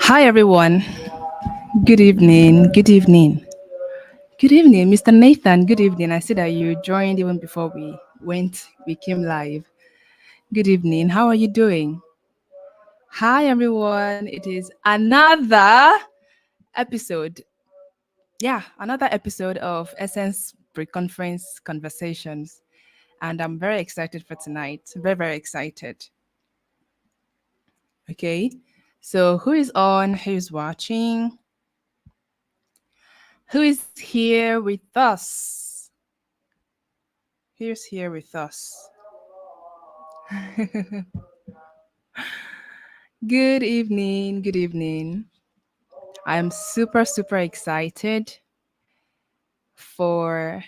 Hi, everyone. Good evening. Good evening. Good evening, Mr. Nathan. Good evening. I see that you joined even before we came live. Good evening. How are you doing? Hi, everyone. It is another episode. Yeah, another episode of Essence Pre-Conference Conversations. And I'm very excited for tonight. Very, very excited. Okay. So, who is on? Who's watching? Who is here with us? Who's here with us? Good evening. Good evening. I am super, super excited for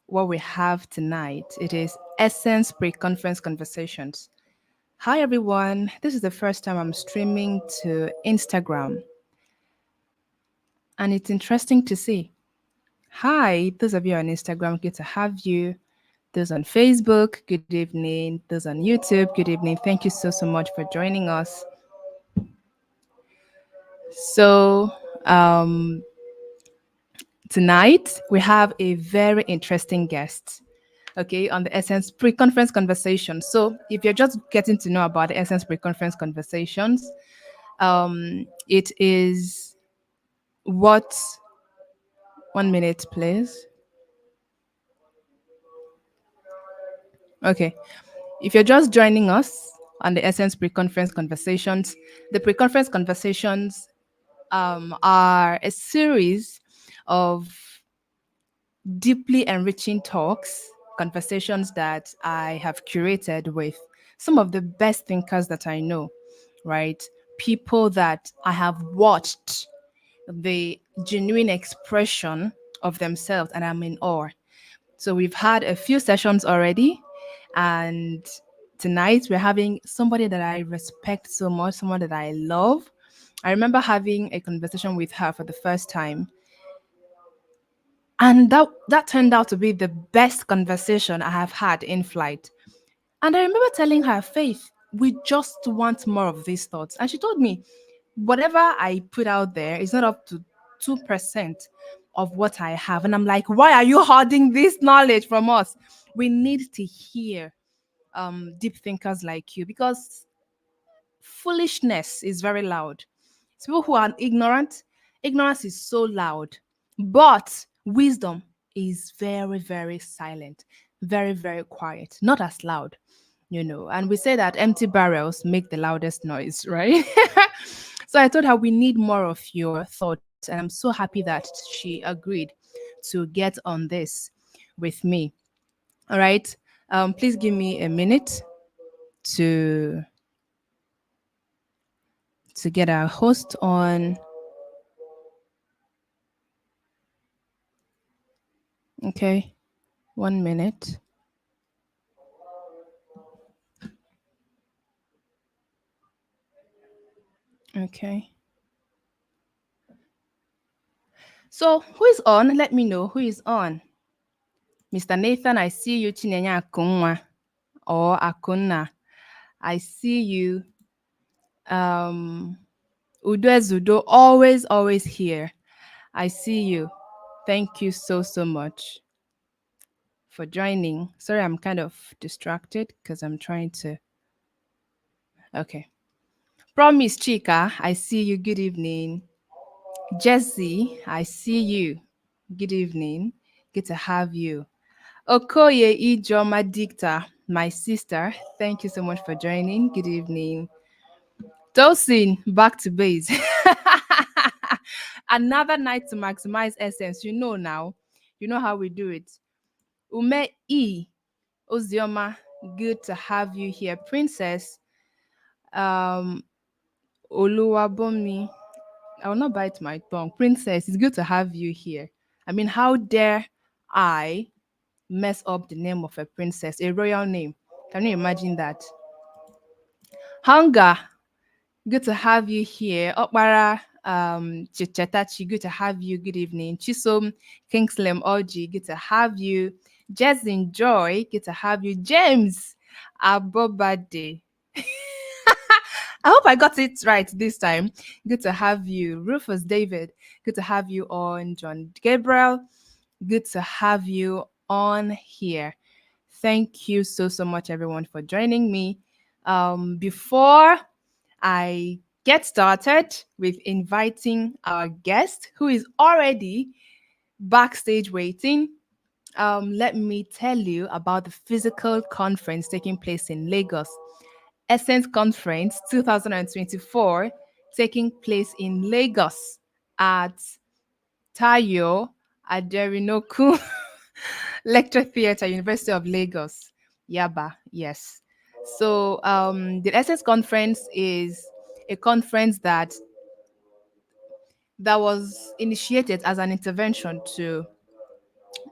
what we have tonight. It is Essence Pre Conference Conversations. Hi, everyone. This is the first time I'm streaming to Instagram, and it's interesting to see. Hi, those of you on Instagram, good to have you. Those on Facebook, good evening. Those on YouTube, good evening. Thank you so, so much for joining us. So, um, tonight we have a very interesting guest, okay, on the Essence Pre-Conference Conversation. So, if you're just getting to know about the Essence Pre-Conference Conversations, it is what 1 minute, please. Okay, if you're just joining us on the Essence Pre-Conference Conversations, the Pre-Conference Conversations are a series of deeply enriching talks, conversations that I have curated with some of the best thinkers that I know, right? People that I have watched the genuine expression of themselves and I'm in awe. So we've had a few sessions already, and tonight we're having somebody that I respect so much, someone that I love. I remember having a conversation with her for the first time, and that turned out to be the best conversation I have had in flight. And I remember telling her, Faith, we just want more of these thoughts. And she told me, whatever I put out there is not up to 2% of what I have. And I'm like, why are you hoarding this knowledge from us? We need to hear deep thinkers like you because foolishness is very loud. It's people who are ignorant. Ignorance is so loud, but wisdom is very, very silent, very, very quiet, not as loud, you know. And we say that empty barrels make the loudest noise, right? So I told her we need more of your thoughts, and I'm so happy that she agreed to get on this with me. All right. Please give me a minute to get our host on. Okay, 1 minute. Okay. So who is on? Let me know who is on. Mr. Nathan, I see you. Chinenya Akunwa or Akunna. I see you. Udo Zudo, always, always here. I see you. Thank you so, so much for joining. Sorry, I'm kind of distracted because I'm trying to. Okay. Promise, Chika, I see you. Good evening. Jesse, I see you. Good evening. Good to have you. Okoye Ijoma Dicta, my sister, thank you so much for joining. Good evening. Tosin, back to base. Another night to maximize essence. You know now. You know how we do it. Ume E. Ozioma, good to have you here. Princess, um, Oluwabomi, I will not bite my tongue. Princess, it's good to have you here. I mean, how dare I mess up the name of a princess, a royal name? Can you imagine that? Hunger, good to have you here. Okpara, Chichetachi, good to have you. Good evening. Chisom, Kingslem Oji, good to have you. Jesin Joy, good to have you. James, Abobade. I hope I got it right this time. Good to have you, Rufus David. Good to have you on, John Gabriel. Good to have you on here. Thank you so much, everyone, for joining me. Before I get started with inviting our guest, who is already backstage waiting, let me tell you about the physical conference taking place in Lagos. Essence Conference 2024 taking place in Lagos at Tayo Aderinoku Lecture Theatre, University of Lagos, Yaba. Yes. So the Essence Conference is a conference that was initiated as an intervention to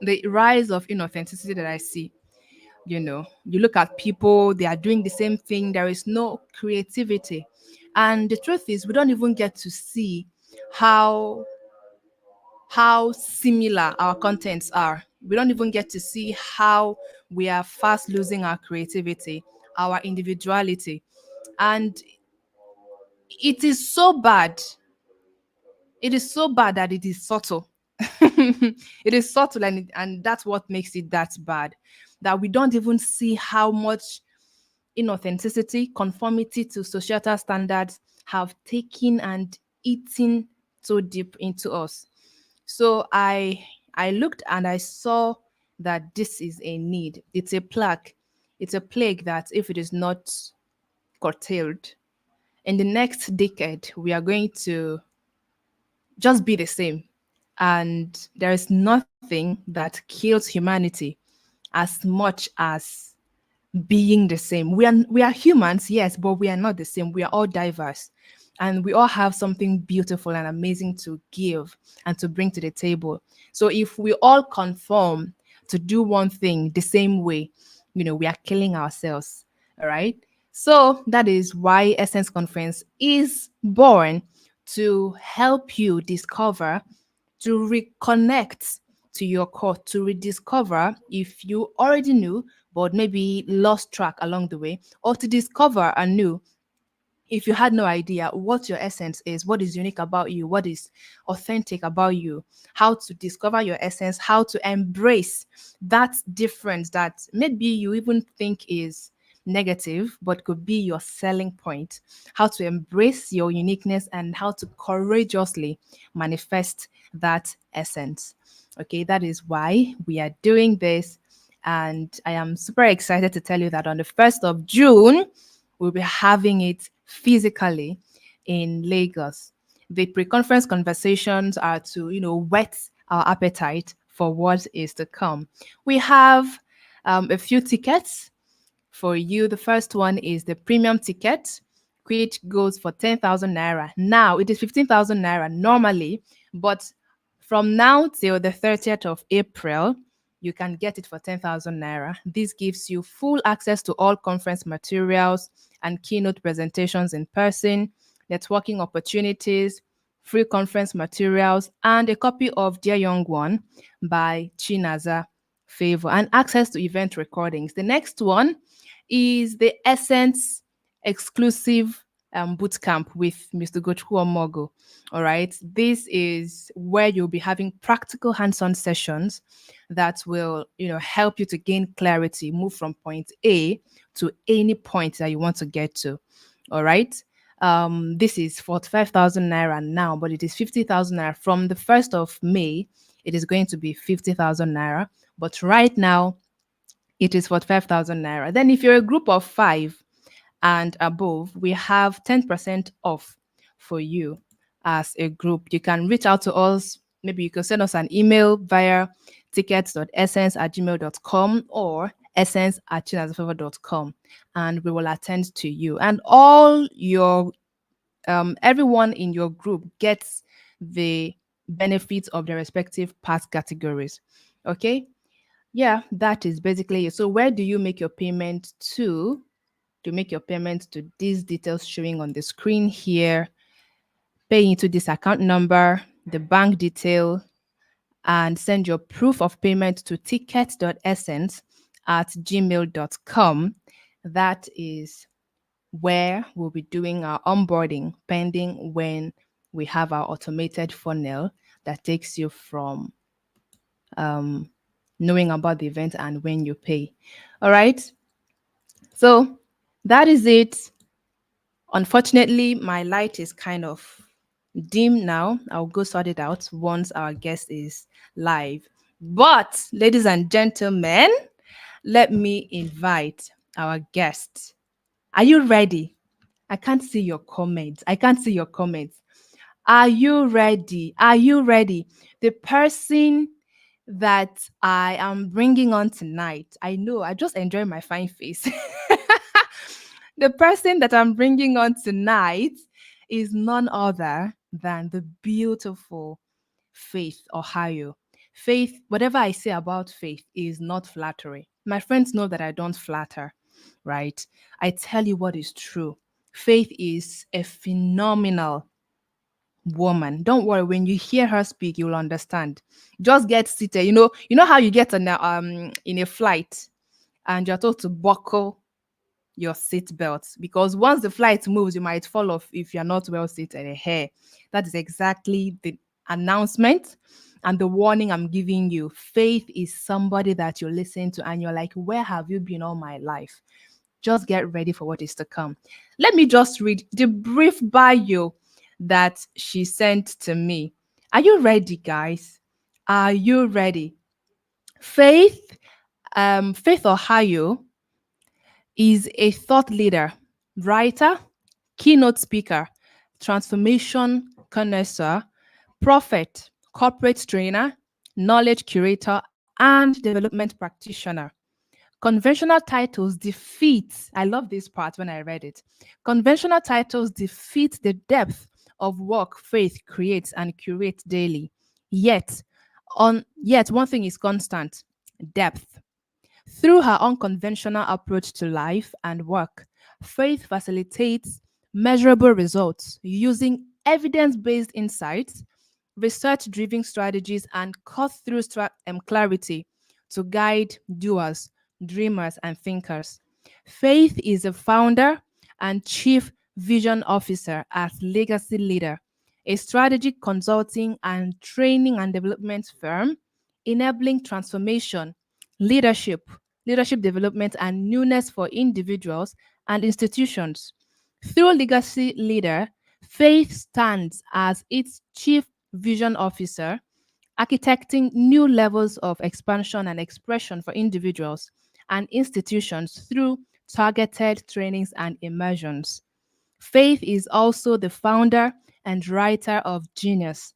the rise of inauthenticity that I see. You look at people, they are doing the same thing, there is no creativity. And the truth is, we don't even get to see how similar our contents are. We don't even get to see how we are fast losing our creativity, our individuality. And it is so bad. It is so bad that it is subtle. It is subtle, and that's what makes it that bad. That we don't even see how much inauthenticity, conformity to societal standards have taken and eaten so deep into us. So I looked and I saw that this is a need. It's a plague. It's a plague that if it is not curtailed, in the next decade, we are going to just be the same. And there is nothing that kills humanity as much as being the same. We are humans, yes, but we are not the same. We are all diverse. And we all have something beautiful and amazing to give and to bring to the table. So if we all conform to do one thing the same way, we are killing ourselves. All right. So that is why Essence Conference is born, to help you discover, to reconnect to your core, to rediscover if you already knew, but maybe lost track along the way, or to discover anew if you had no idea what your essence is, what is unique about you, what is authentic about you, how to discover your essence, how to embrace that difference that maybe you even think is negative, but could be your selling point, how to embrace your uniqueness and how to courageously manifest that essence. Okay, that is why we are doing this. And I am super excited to tell you that on the 1st of June, we'll be having it physically in Lagos. The pre-conference conversations are to, whet our appetite for what is to come. We have a few tickets for you. The first one is the premium ticket, which goes for 10,000 naira. Now it is 15,000 naira normally, but from now till the 30th of April, you can get it for 10,000 naira. This gives you full access to all conference materials and keynote presentations in person, networking opportunities, free conference materials, and a copy of Dear Young One by Chinaza Favor, and access to event recordings. The next one is the Essence exclusive boot camp with Mr. Gochku Omogo. All right. This is where you'll be having practical hands-on sessions that will, help you to gain clarity, move from point A to any point that you want to get to. All right. This is 45,000 naira now, but it is 50,000 naira from the 1st of May. It is going to be 50,000 naira, but right now it is 45,000 naira. Then if you're a group of 5 and above, we have 10% off for you as a group. You can reach out to us. Maybe you can send us an email via tickets.essence@gmail.com or essence@chinazafever.com, and we will attend to you. And all your everyone in your group gets the benefits of their respective pass categories. Okay. Yeah, that is basically it. So where do you make your payment to? To make your payment to these details showing on the screen here, pay into this account number, the bank detail, and send your proof of payment to ticket.essence@gmail.com. That is where we'll be doing our onboarding pending when we have our automated funnel that takes you from um, knowing about the event and when you pay. All right. So that is it. Unfortunately, my light is kind of dim now. I'll go sort it out once our guest is live. But, ladies and gentlemen, let me invite our guest. Are you ready? I can't see your comments. I can't see your comments. Are you ready? Are you ready? The person that I am bringing on tonight, I know, I just enjoy my fine face. The person that I'm bringing on tonight is none other than the beautiful Faith Ohio. Faith, whatever I say about Faith is not flattery. My friends know that I don't flatter, right? I tell you what is true. Faith is a phenomenal woman. Don't worry, when you hear her speak, you'll understand. Just get seated. You know how you get in a flight and you're told to buckle your seat belt, because once the flight moves, you might fall off if you're not well seated. Here, that is exactly the announcement and the warning I'm giving you. Faith is somebody that you listen to and you're like, where have you been all my life? Just get ready for what is to come. Let me just read the brief bio that she sent to me. Are you ready, guys? Are you ready? Faith, Faith Ohio is a thought leader, writer, keynote speaker, transformation connoisseur, prophet, corporate trainer, knowledge curator, and development practitioner. Conventional titles defeat, I love this part when I read it. Conventional titles defeat the depth of work Faith creates and curates daily. Yet one thing is constant: depth. Through her unconventional approach to life and work, Faith facilitates measurable results using evidence based insights, research driven strategies, and cut through clarity to guide doers, dreamers, and thinkers. Faith is a founder and chief vision officer at Legacy Leader, a strategic consulting and training and development firm enabling transformation, leadership, leadership development, and newness for individuals and institutions. Through Legacy Leader, Faith stands as its chief vision officer, architecting new levels of expansion and expression for individuals and institutions through targeted trainings and immersions. Faith is also the founder and writer of Genius,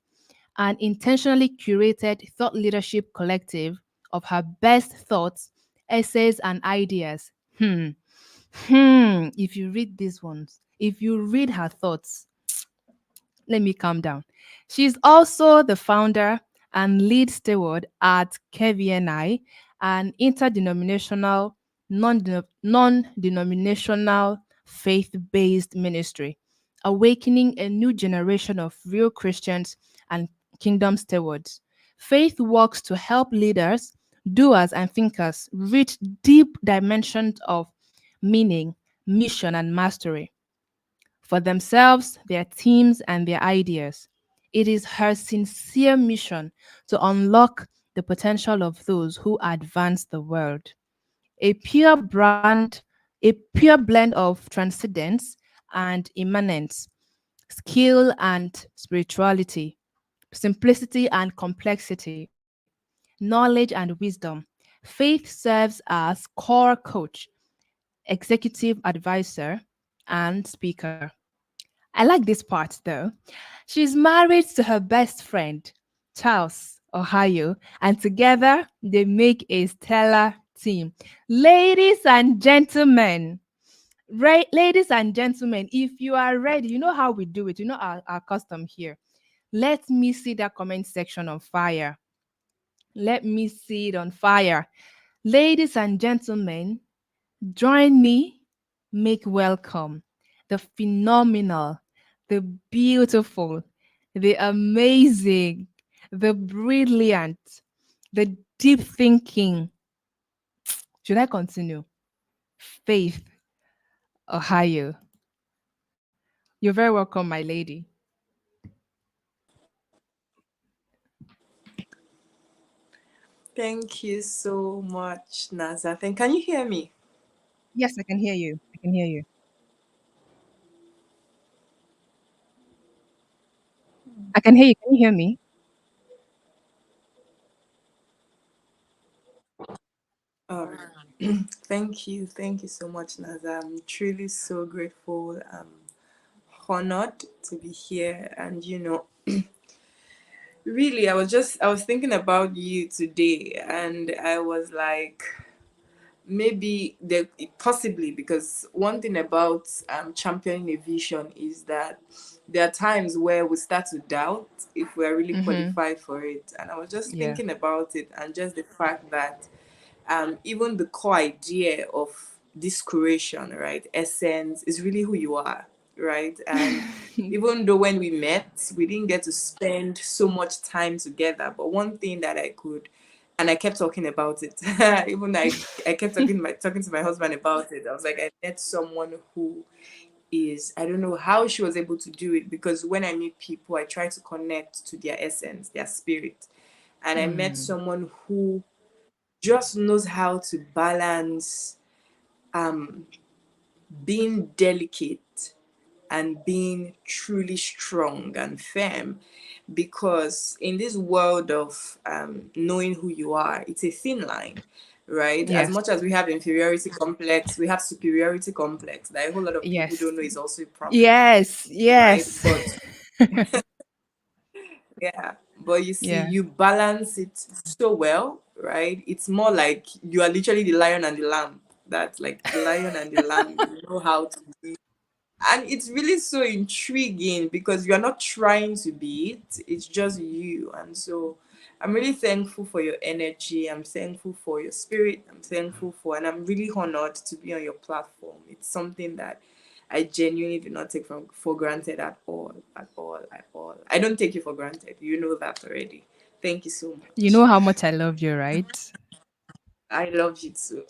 an intentionally curated thought leadership collective of her best thoughts, essays, and ideas. If you read these ones, if you read her thoughts, let me calm down. She's also the founder and lead steward at KVNI, an interdenominational, non-denominational faith-based ministry, awakening a new generation of real Christians and kingdom stewards. Faith works to help leaders, doers, and thinkers reach deep dimensions of meaning, mission, and mastery for themselves, their teams, and their ideas. It is her sincere mission to unlock the potential of those who advance the world. A pure brand, a pure blend of transcendence and immanence, skill and spirituality, simplicity and complexity, knowledge and wisdom. Faith serves as core coach, executive advisor, and speaker. I like this part though. She's married to her best friend, Charles Ohio, and together they make a stellar team. Ladies and gentlemen, ladies and gentlemen, if you are ready, you know how we do it, you know our custom here. Let me see that comment section on fire. Let me see it on fire. Ladies and gentlemen, join me, make welcome the phenomenal, the beautiful, the amazing, the brilliant, the deep thinking. Should I continue? Faith Ohio. You're very welcome, my lady. Thank you so much, Nazathan. Can you hear me? Yes, I can hear you. I can hear you. I can hear you. Can you hear me? All right. Thank you so much, Naza. I'm truly so grateful. I'm honored to be here, and really, I was thinking about you today, and I was like, maybe there possibly, because one thing about championing a vision is that there are times where we start to doubt if we're really Mm-hmm. qualified for it. And I was just Yeah. thinking about it, and just the fact that even the core idea of this creation, right, essence, is really who you are, right? And even though when we met, we didn't get to spend so much time together, but one thing that I could, and I kept talking about it. Even I kept talking to my husband about it. I was like, I met someone who is, I don't know how she was able to do it, because when I meet people, I try to connect to their essence, their spirit. And I met Mm. someone who just knows how to balance um, being delicate and being truly strong and firm. Because in this world of knowing who you are, it's a thin line, right? As Yes. much as we have inferiority complex, we have superiority complex that a whole lot of people Yes. don't know is also a problem, Yes. right? Yes. But yeah, but you see, Yeah. you balance it so well, right? It's more like you are literally the lion and the lamb. That's like the lion and the lamb. You know how to be. And it's really so intriguing because you're not trying to be it, it's just you. And so I'm really thankful for your energy. I'm thankful for your spirit. I'm thankful for, and I'm really honored to be on your platform. It's something that I genuinely do not take for granted at all, at all, at all. I don't take you for granted. You know that already. Thank you so You much. know how much I love you, right? I love you too.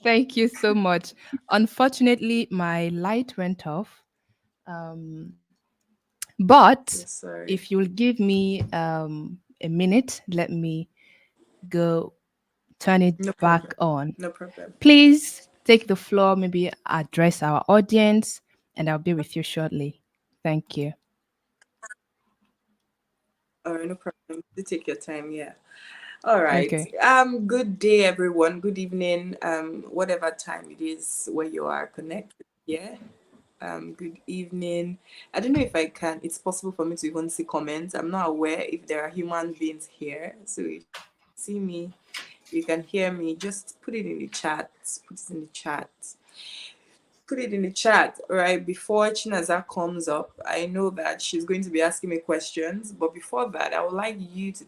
Thank you so much. Unfortunately, my light went off. Um, but So if sorry. you'll give me a minute, let me go turn it No back problem. on. No problem. Please take the floor, maybe address our audience, and I'll be with you shortly. Thank you. All right, no problem. You take your time. Yeah. All right. Okay. Good day, everyone. Good evening. Whatever time it is where you are connected. Yeah. Good evening. I don't know if I can. It's possible for me to even see comments. I'm not aware if there are human beings here. So if you see me, you can hear me. Just put it in the chat. Put it in the chat. Put it in the chat, right? Before Chinaza comes up, I know that she's going to be asking me questions. But before that, I would like you to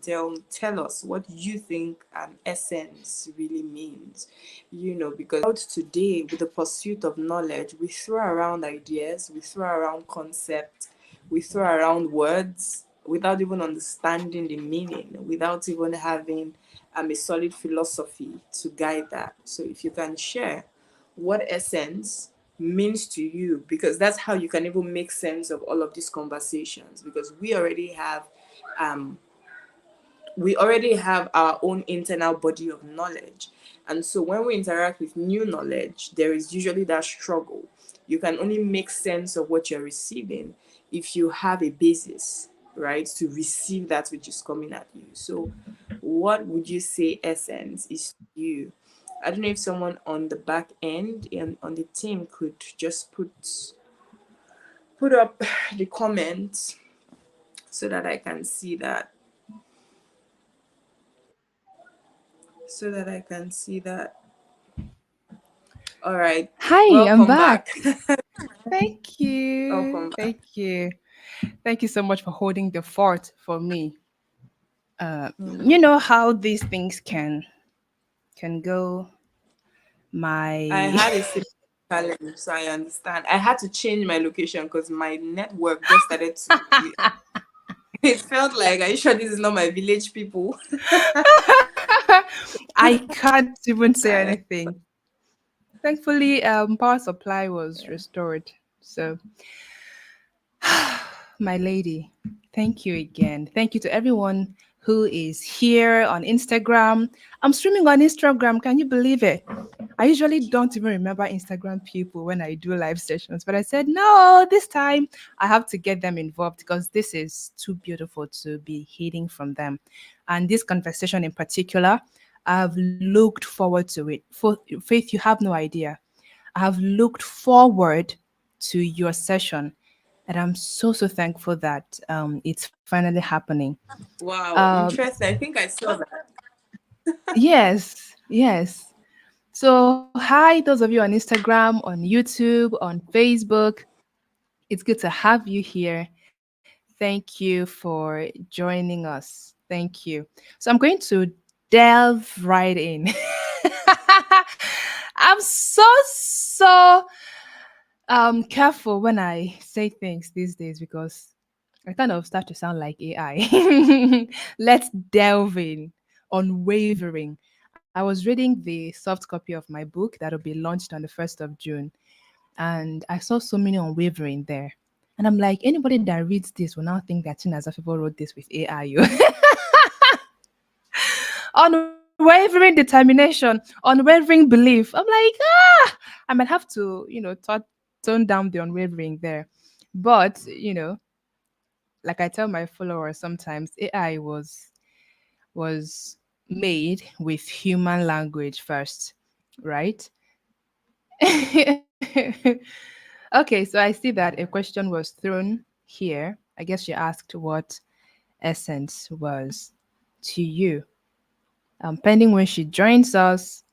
tell us what you think essence really means. Because today, with the pursuit of knowledge, we throw around ideas, we throw around concepts, we throw around words without even understanding the meaning, without even having a solid philosophy to guide that. So if you can share what essence means to you, because that's how you can even make sense of all of these conversations, because um we already have our own internal body of knowledge. And so when we interact with new knowledge, there is usually that struggle. You can only make sense of what you're receiving if you have a basis, right, to receive that which is coming at you. So, what would you say essence is to you? I don't know if someone on the back end and on the team could just put up the comments so that I can see that. So that I can see that. All right. Hi, I'm Welcome back. back. Thank you. Welcome back. Thank you. Thank you so much for holding the fort for me. You know how these things can go. I My had a similar challenge, so I understand. I had to change my location because my network just started to. It felt like, are you sure this is not my village people? I can't even say I, anything. Thankfully, power supply was yeah. restored. So, my lady, thank you again. Thank you to everyone who is here on Instagram. I'm streaming on Instagram. Can you believe it? I usually don't even remember Instagram people when I do live sessions, but I said, no, this time I have to get them involved because this is too beautiful to be hiding from them. And this conversation in particular, I've looked forward to it. For Faith, you have no idea. I have looked forward to your session, and I'm so, so thankful that it's finally happening. Wow, Um, interesting. I think I saw that. yes, yes. So, hi, those of you on Instagram, on YouTube, on Facebook. It's good to have you here. Thank you for joining us. Thank you. So, I'm going to delve right in. I'm so careful when I say things these days because I kind of start to sound like AI. Let's delve in. Unwavering. I was reading the soft copy of my book that'll be launched on the 1st of June, and I saw so many unwavering there. And I'm like, anybody that reads this will now think that Chinaza people wrote this with AI. Unwavering determination, unwavering belief. I'm like, I might have to, tone down the unwavering there. But, like I tell my followers sometimes, AI was made with human language first, right? Okay, so I see that a question was thrown here. I guess she asked what essence was to you. Pending when she joins us.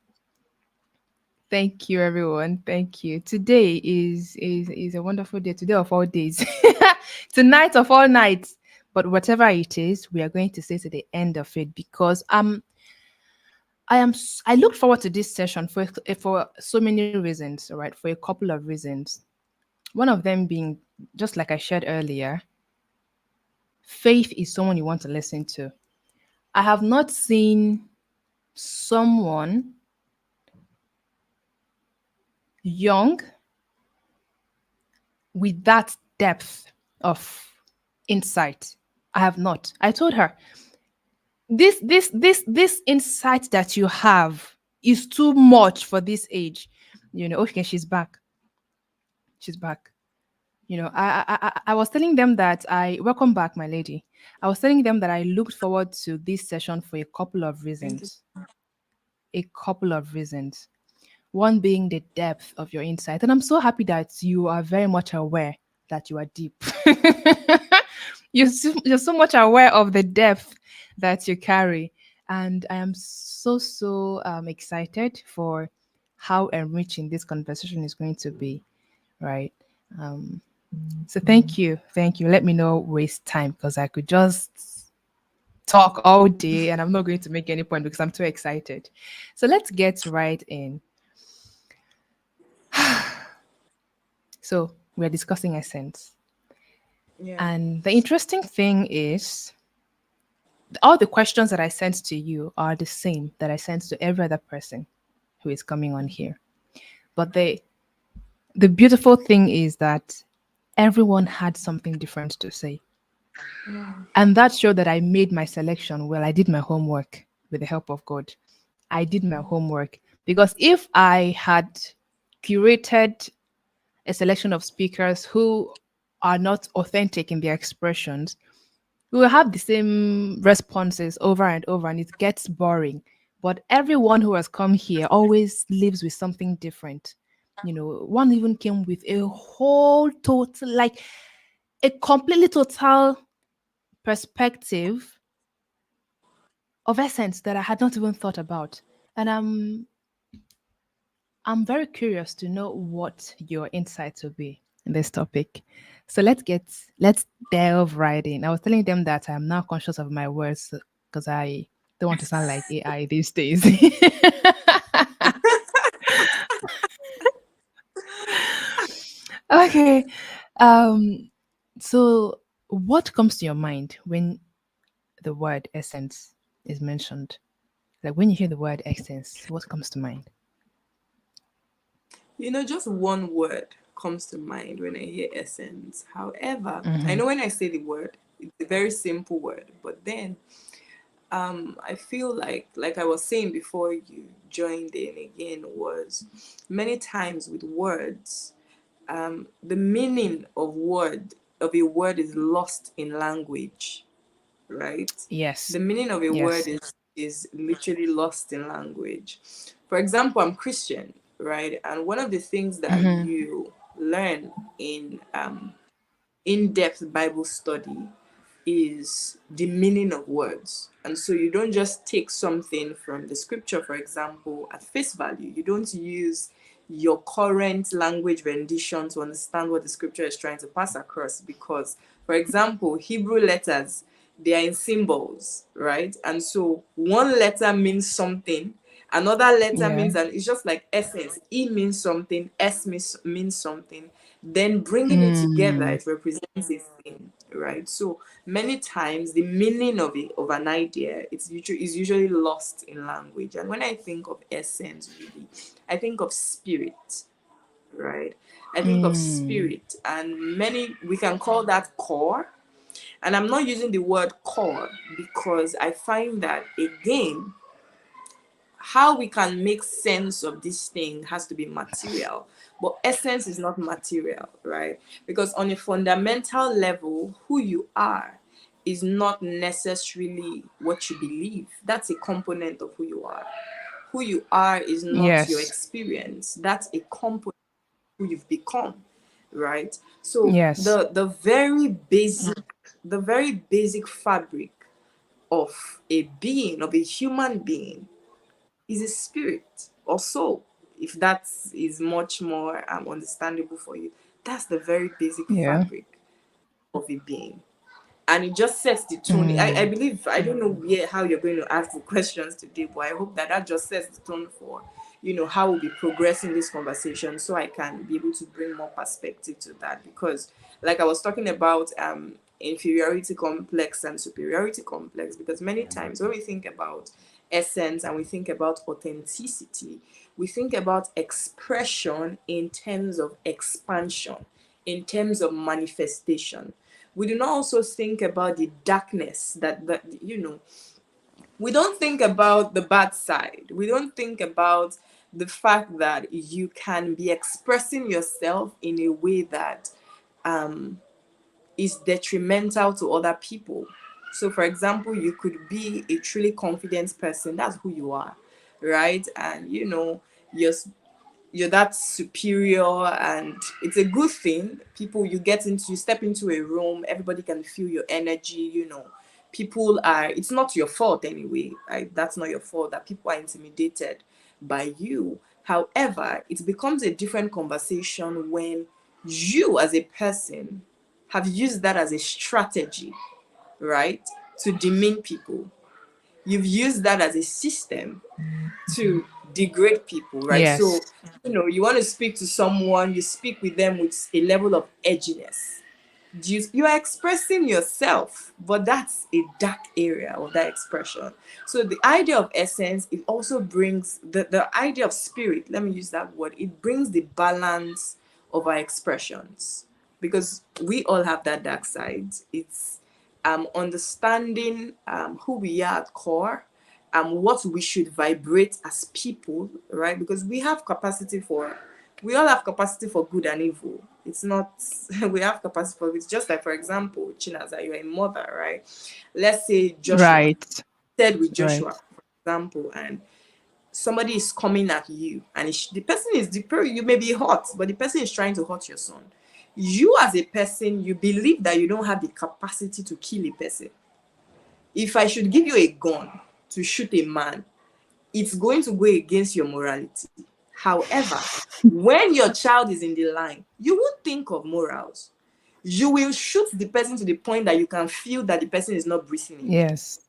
Thank you, everyone. Thank you. Today is a wonderful day. Today of all days, tonight of all nights. But whatever it is, we are going to say to the end of it because I look forward to this session for so many reasons. All right, for a couple of reasons. One of them being just like I shared earlier, faith is someone you want to listen to. I have not seen someone young with that depth of insight. I have not. I told her this insight that you have is too much for this age. Okay, she's back. She's back. I was telling them that I welcome back, my lady. I was telling them that I looked forward to this session for a couple of Thank you. reasons. A couple of reasons. One being the depth of your insight. And I'm so happy that you are very much aware that you are deep. You're so much aware of the depth that you carry. And I am so excited for how enriching this conversation is going to be, right? Um, so thank you. Thank you. Let me not waste time because I could just talk all day and I'm not going to make any point because I'm too excited. So let's get right in. So we're discussing essence. Yeah. And the interesting thing is, all the questions that I sent to you are the same that I sent to every other person who is coming on here. But the beautiful thing is that everyone had something different to say. Mm. And that showed that I made my selection well. I did my homework with the help of God. I did my homework because if I had curated a selection of speakers who are not authentic in their expressions, we will have the same responses over and over, and it gets boring. But everyone who has come here always lives with something different. One even came with a whole total, like a completely total perspective of essence that I had not even thought about. And I'm very curious to know what your insights will be in this topic. So let's delve right in. I was telling them that I'm now conscious of my words because I don't want to sound like AI these days. Okay. Um so what comes to your mind when the word essence is mentioned? Like when you hear the word essence, what comes to mind? Just one word. comes to mind when I hear essence. However, I Mm-hmm. know when I say the word, it's a very simple word, but then I feel like I was saying before you joined in again, was many times with words, the meaning of a word is lost in language, right? Yes. The meaning of a word Yes. is literally lost in language. For example, I'm Christian, right? And one of the things that Mm-hmm. you learn in in-depth Bible study is the meaning of words. And so you don't just take something from the scripture, for example, at face value. You don't use your current language rendition to understand what the scripture is trying to pass across. Because, for example, Hebrew letters, they are in symbols, right? And so one letter means something, another letter Yeah. means, and it's just like essence. E means something, means something. Then bringing it together, Mm. it represents a thing, right? So many times the meaning of it, of an idea, is usually lost in language. And when I think of essence, really, I think of spirit, right? I think of Mm. spirit, and many, we can call that core. And I'm not using the word core because I find that, again, how we can make sense of this thing has to be material, but essence is not material, right? Because on a fundamental level, who you are is not necessarily what you believe. That's a component of who you are. Who you are is not your Yes. experience. That's a component of who you've become, right? So Yes. the very basic fabric of a being, of a human being, is a spirit or soul, if that is much more understandable for you. That's the very basic Yeah. fabric of a being, and it just sets the tone. I Mm. believe, I don't know where, how you're going to ask the questions today, but I hope that that just sets the tone for, how we'll be progressing this conversation, so I can be able to bring more perspective to that. Because, like I was talking about, inferiority complex and superiority complex, because many times when we think about essence and we think about authenticity, we think about expression in terms of expansion, in terms of manifestation. We do not also think about the darkness that we don't think about the bad side. We don't think about the fact that you can be expressing yourself in a way that um, is detrimental to other people. So, for example, you could be a truly confident person. That's who you are, right? And you're you're that superior, and it's a good thing. People, you step into a room, everybody can feel your energy. People are, it's not your fault anyway, right? That's not your fault that people are intimidated by you. However, it becomes a different conversation when you as a person have used that as a strategy, right, to demean people. You've used that as a system to degrade people, right? So, Yes. you want to speak to someone, you speak with them with a level of edginess. You are expressing yourself, but that's a dark area of that expression. So the idea of essence, it also brings the idea of spirit, let me use that word, it brings the balance of our expressions, because we all have that dark side. It's understanding who we are at core, what we should vibrate as people, right? Because we all have capacity for good and evil. It's not, we have capacity for, it's just like, for example, Chinaza, you're a mother, right? Let's say Joshua, Right. said with Right. Joshua, for example, and somebody is coming at you, and the person is you may be hot, but the person is trying to hurt your son. You as a person, you believe that you don't have the capacity to kill a person. If I should give you a gun to shoot a man, it's going to go against your morality. However, when your child is in the line, you won't think of morals. You will shoot the person to the point that you can feel that the person is not breathing again. Yes.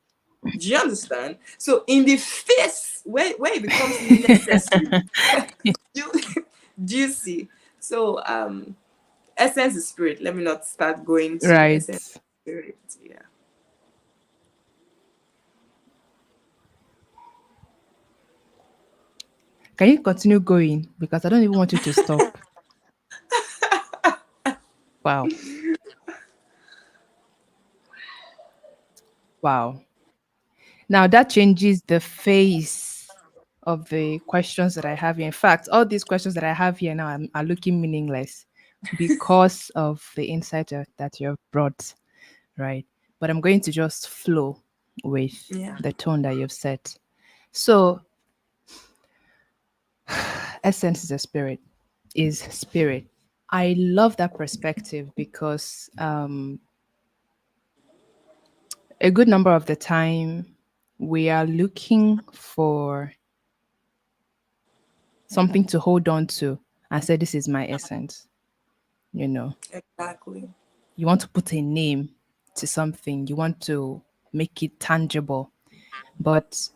Do you understand? So in the face where it becomes necessary, you do you see? So essence is spirit. Let me not start going to the Right. essence of spirit. Yeah. Can you continue going? Because I don't even want you to stop. Wow. Wow. Now that changes the face of the questions that I have here. In fact, all these questions that I have here now are looking meaningless because of the insight that you have brought, right? But I'm going to just flow with Yeah. the tone that you've set. So, essence is a spirit, is spirit. I love that perspective because a good number of the time we are looking for something to hold on to and say, this is my essence. You know, Exactly. you want to put a name to something, you want to make it tangible, but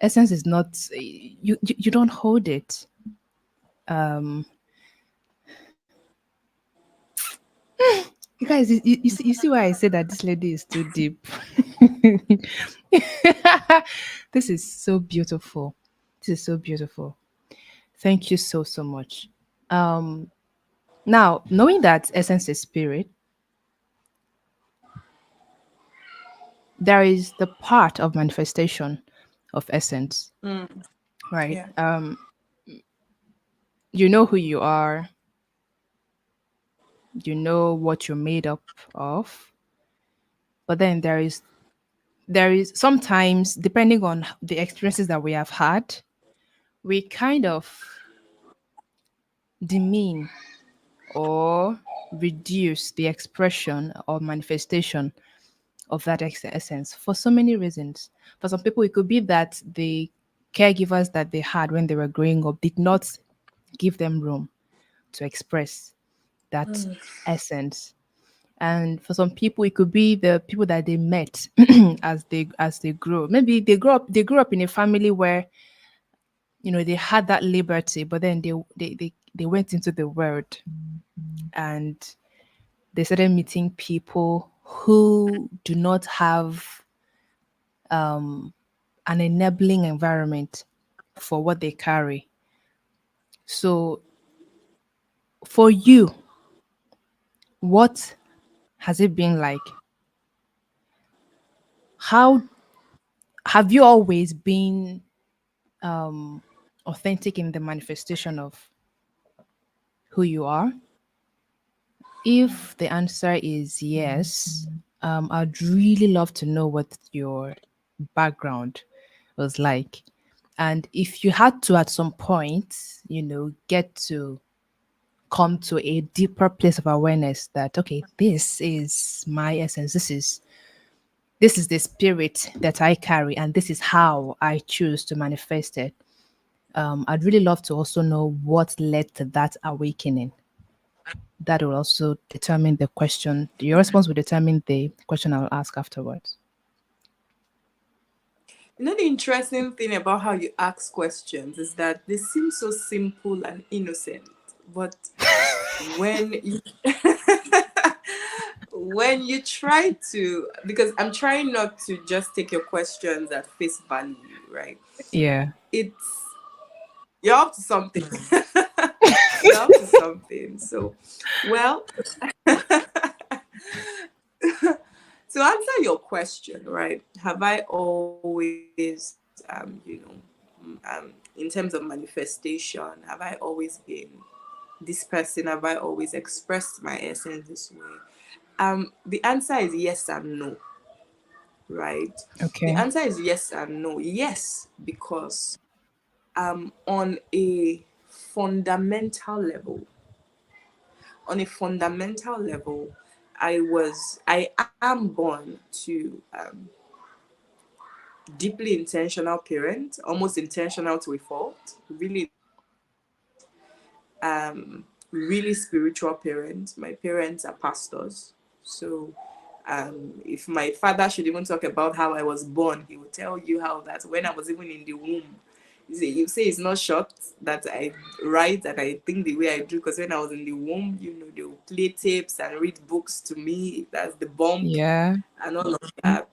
essence is not, you don't hold it. Um, you guys, you see why I say that this lady is too deep. This is so beautiful. This is so beautiful. Thank you so, so much. Um, Now, knowing that essence is spirit, there is the part of manifestation of essence, Mm, right? yeah. You know who you are, you know what you're made up of, but then there is sometimes, depending on the experiences that we have had, we kind of demean or reduce the expression or manifestation of that essence for so many reasons. For some people, it could be that the caregivers that they had when they were growing up did not give them room to express that essence. And for some people, it could be the people that they met as they grow. Maybe they grew up in a family where they had that liberty, but then they went into the world and they started meeting people who do not have an enabling environment for what they carry. So, for you, what has it been like? How have you always been authentic in the manifestation of who you are? If the answer is yes, I'd really love to know what your background was like. And if you had to, at some point, get to come to a deeper place of awareness that, okay, this is my essence, this is the spirit that I carry, and this is how I choose to manifest it. I'd really love to also know what led to that awakening. That will also determine the question. Your response will determine the question I'll ask afterwards. You know, the interesting thing about how you ask questions is that they seem so simple and innocent, but when you when you try to, because I'm trying not to just take your questions at face value, right? Yeah. It's you're up to something. You're up to something. So, well, to answer your question, right? Have I always, in terms of manifestation, have I always been this person? Have I always expressed my essence this way? The answer is yes and no, right? The Okay. answer is yes and no. Yes, because on a fundamental level, on a fundamental level, I am born to deeply intentional parent, almost intentional to a fault, really spiritual parent. My parents are pastors. So if my father should even talk about how I was born, he will tell you how that when I was even in the womb, you say it's not shocked that I write and I think the way I do, because when I was in the womb, they will play tapes and read books to me. That's the bump Yeah. and all of that,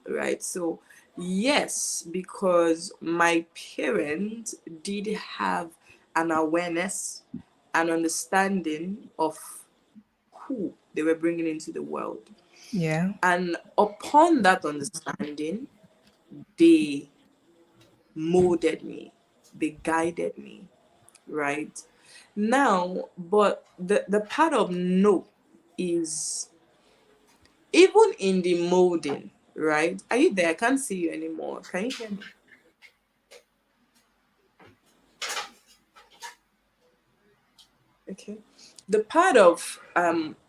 right? So yes, because my parents did have an awareness, an understanding of who they were bringing into the world. Yeah. And upon that understanding, they molded me, they guided me, right? Now, but the part of no is even in the molding, right? Are you there? I can't see you anymore. Can you hear me? Okay. The part of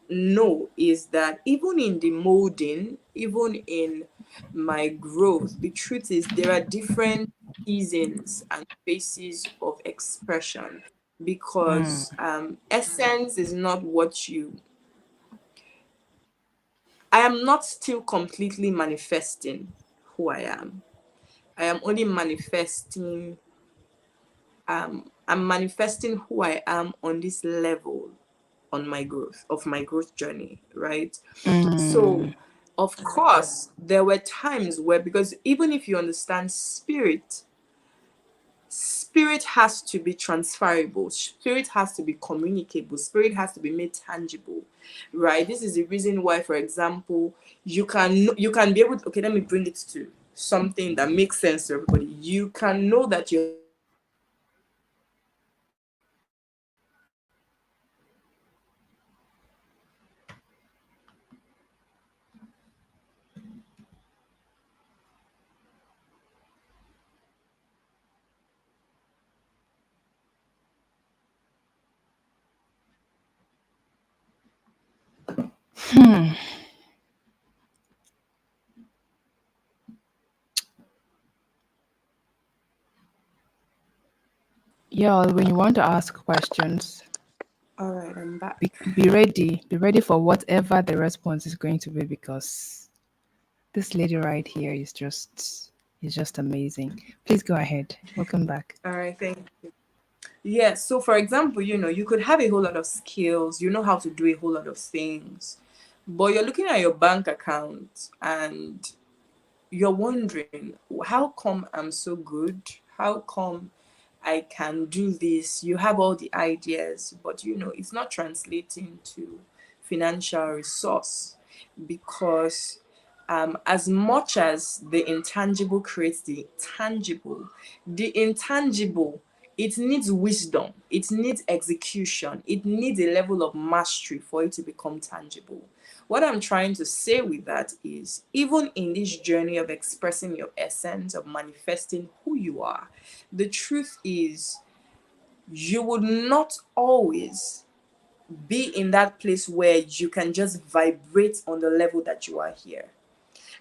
no is that even in the molding, even in my growth, the truth is there are different seasons and phases of expression, because essence is not what you. I am not still completely manifesting who I am. I am only manifesting. I'm manifesting who I am on this level, on my growth of my growth journey, right? So Mm. of course there were times where, because even if you understand spirit has to be transferable, spirit has to be communicable, spirit has to be made tangible, right? This is the reason why, for example, you can be able to, okay, let me bring it to something that makes sense to everybody. You can know that you're manifesting something by looking at something and seeing that Yeah, when you want to ask questions, all right, I'm be, back. be ready. Be ready for whatever the response is going to be, because this lady right here is just amazing. Please go ahead. Welcome back. All right, thank you. Yes, so for example, you could have a whole lot of skills, you know how to do a whole lot of things, but you're looking at your bank account and you're wondering, how come I'm so good? How come I can do this? You have all the ideas, but it's not translating to financial resource, because as much as the intangible creates the tangible, the intangible, it needs wisdom, it needs execution, it needs a level of mastery for it to become tangible. What I'm trying to say with that is, even in this journey of expressing your essence, of manifesting who you are, the truth is, you would not always be in that place where you can just vibrate on the level that you are here.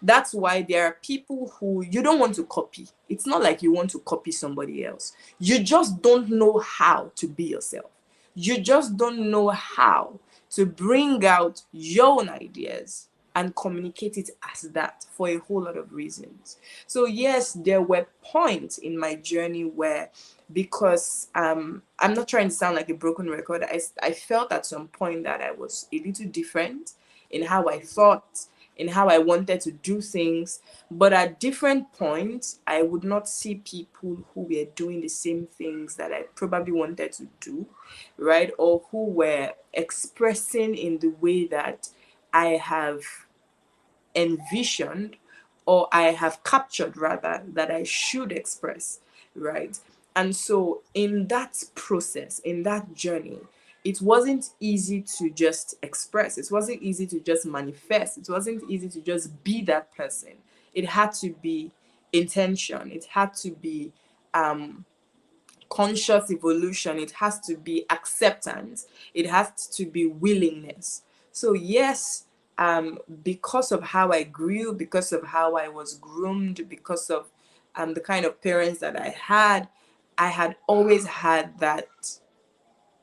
That's why there are people who you don't want to copy. It's not like you want to copy somebody else. You just don't know how to be yourself. You just don't know how to bring out your own ideas and communicate it as that, for a whole lot of reasons. So yes, there were points in my journey where, because I'm not trying to sound like a broken record, I felt at some point that I was a little different in how I thought, in how I wanted to do things. But at different points, I would not see people who were doing the same things that I probably wanted to do, right? Or who were expressing in the way that I have envisioned, or I have captured rather, that I should express, right? And so in that process, in that journey, it wasn't easy to just express. It wasn't easy to just manifest. It wasn't easy to just be that person. It had to be intention. It had to be um, conscious evolution. It has to be acceptance. It has to be willingness. So yes, because of how I grew, because of how I was groomed, because of the kind of parents that I had always had that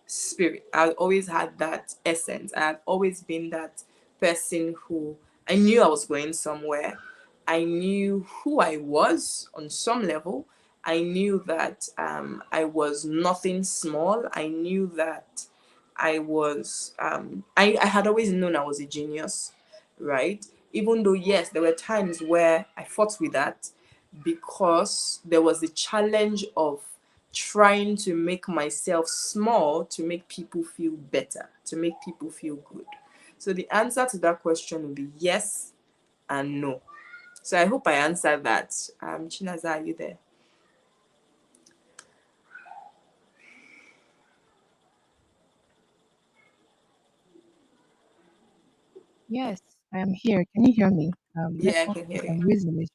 spirit. I always had that essence. I had always been that person who, I knew I was going somewhere. I knew who I was on some level. I knew that I was nothing small. I knew that I had always known I was a genius, right? Even though, yes, there were times where I fought with that, because there was the challenge of trying to make myself small to make people feel better, to make people feel good. So the answer to that question will be yes and no. So I hope I answered that. Chinaza, are you there? Yes, I am here. Can you hear me? Yeah, I Network can for hear you. some reason is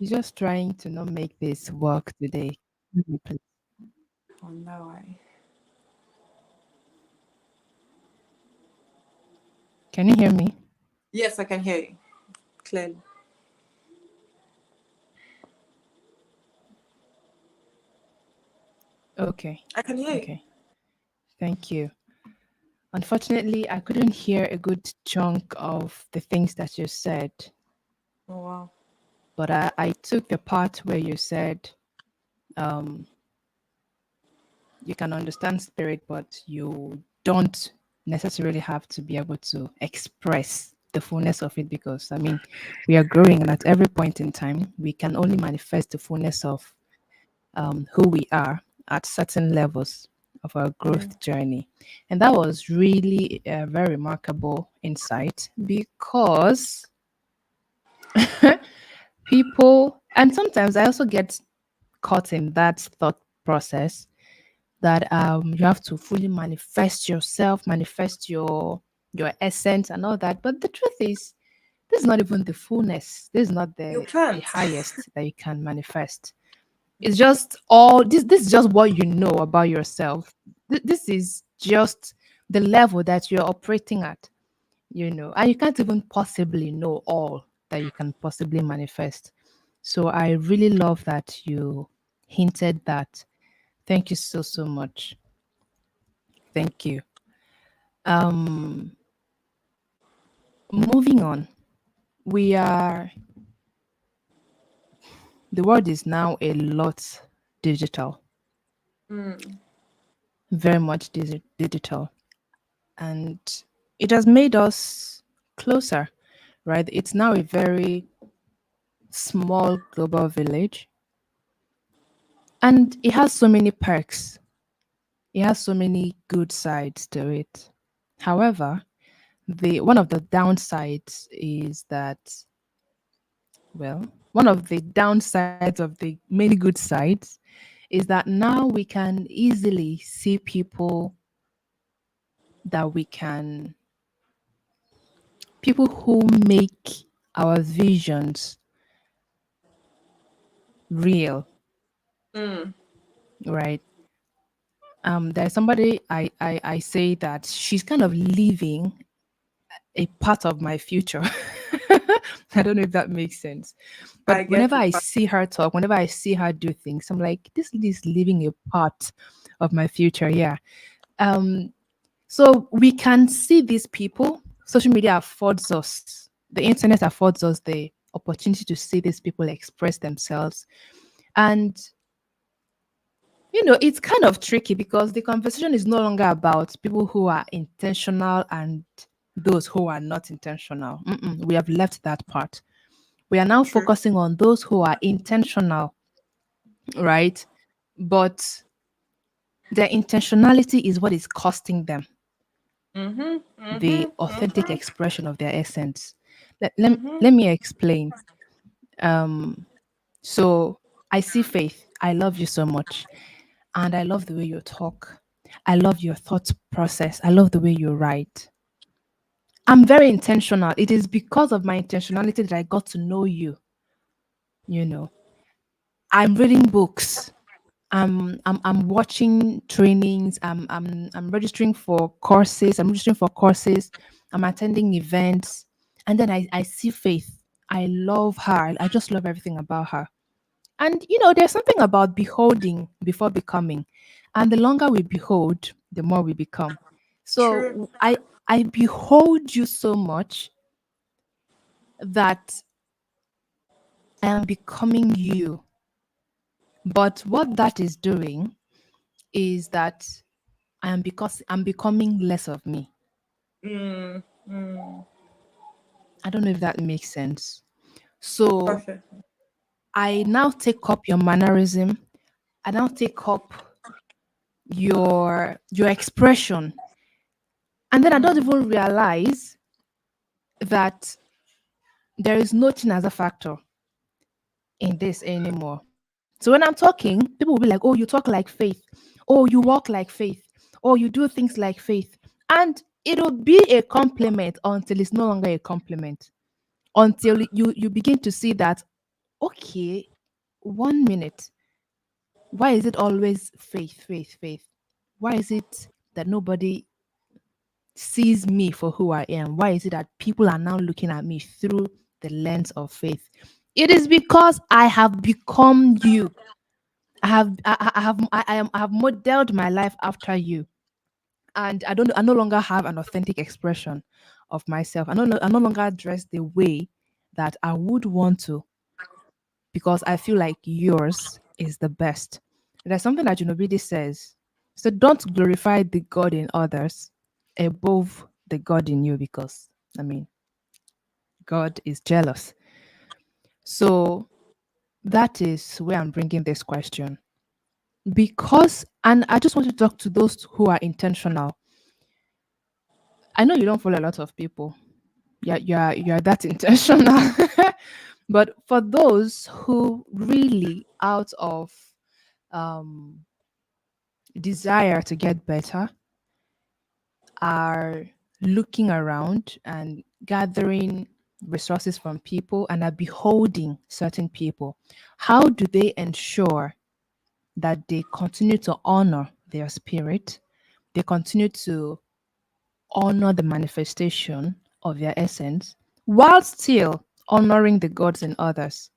just trying to not make this work today. Please. Oh no, I. Can you hear me? Yes, I can hear you clearly. Okay. I can hear you. Okay. Thank you. Unfortunately, I couldn't hear a good chunk of the things that you said, Oh wow. but I took the part where you said um, you can understand spirit, but you don't necessarily have to be able to express the fullness of it because, I mean, we are growing, and at every point in time, we can only manifest the fullness of who we are at certain levels of our Mm. growth journey. And that was really a very remarkable insight because people, and sometimes I also get caught in that thought process that you have to fully manifest yourself, manifest your essence and all that. But the truth is, this is not even the fullness. This is not You the can't. highest that you can manifest. It's just all this is just what you know about yourself. This is just the level that you're operating at, and you can't even possibly know all that you can possibly manifest. So I really love that you hinted that. Thank you so much. Thank you. Um Moving on. We are The world is now a lot digital, Mm. very much digital, and it has made us closer, right? It's now a very small global village, and it has so many perks. It has so many good sides to it. However, the one of the downsides is that, well, one of the downsides of the many good sides is that now we can easily see that we can people who make our visions real, Mm. right? There's somebody I say that she's kind of living a part of my future. I don't know if that makes sense. But I get whenever it. I see her talk, whenever I see her do things, I'm like, this lady is living a part of my future. Yeah. Um, so we can see these people. Social media affords us, the internet affords us the opportunity to see these people express themselves. And it's kind of tricky because the conversation is no longer about people who are intentional and those who are not intentional. We have left that part. We are now True. focusing on those who are intentional, right? But their intentionality is what is costing them Mhm. the Mhm. authentic Mhm. expression of their essence. Mhm. Let me explain. Um, so I see Faith. I love you so much. And I love the way you talk. I love your thought process. I love the way you write. I'm very intentional. It is because of my intentionality that I got to know you. You know, I'm reading books. I'm watching trainings. I'm registering for courses. I'm registering for courses. I'm attending events, and then I see Faith. I love her. I just love everything about her. And there's something about beholding before becoming, and the longer we behold, the more we become. True. So I behold you so much that I am becoming you. But what that is doing is that I'm becoming less of me. Mm. Mm. I don't know if that makes sense. So Perfect. I now take up your mannerism. I now take up your expression. And then I don't even realize that there is no chin as a factor in this anymore. So when I'm talking, people will be like, oh, you talk like Faith. Oh, you walk like Faith. Oh, you do things like Faith. And it'll be a compliment until it's no longer a compliment. Until you begin to see that, okay, 1 minute. Why is it always Faith, Faith, Faith? Why is it that nobody sees me for who I am? Why is it that people are now looking at me through the lens of Faith? It is because I have become you. I have modeled my life after you, and I no longer have an authentic expression of myself. I no longer dress the way that I would want to, because I feel like yours is the best. There's something that Junobidi says. So don't glorify the God in others above the God in you, because I mean God is jealous. So that is where I'm bringing this question. Because, and I just want to talk to those who are intentional. I know you don't follow a lot of people. Yeah, you are that intentional. But for those who really, out of um desire to get better, are looking around and gathering resources from people and are beholding certain people, how do they ensure that they continue to honor their spirit, they continue to honor the manifestation of their essence, while still honoring the gods in others?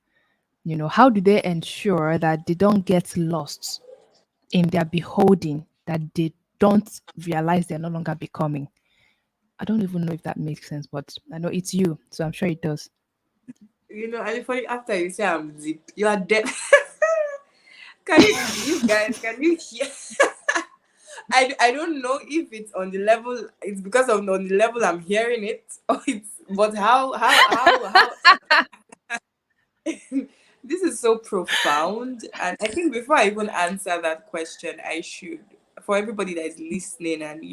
You know, how do they ensure that they don't get lost in their beholding, that they don't realize they're no longer becoming? I don't even know if that makes sense, but I know it's you, so I'm sure it does. And funny, after you say I'm deep, you are dead. Can you guys, can you hear? I don't know if it's on the level, it's because of on the level I'm hearing it, or it's, but how this is so profound. And I think before I even answer that question, I should, for everybody that is listening, and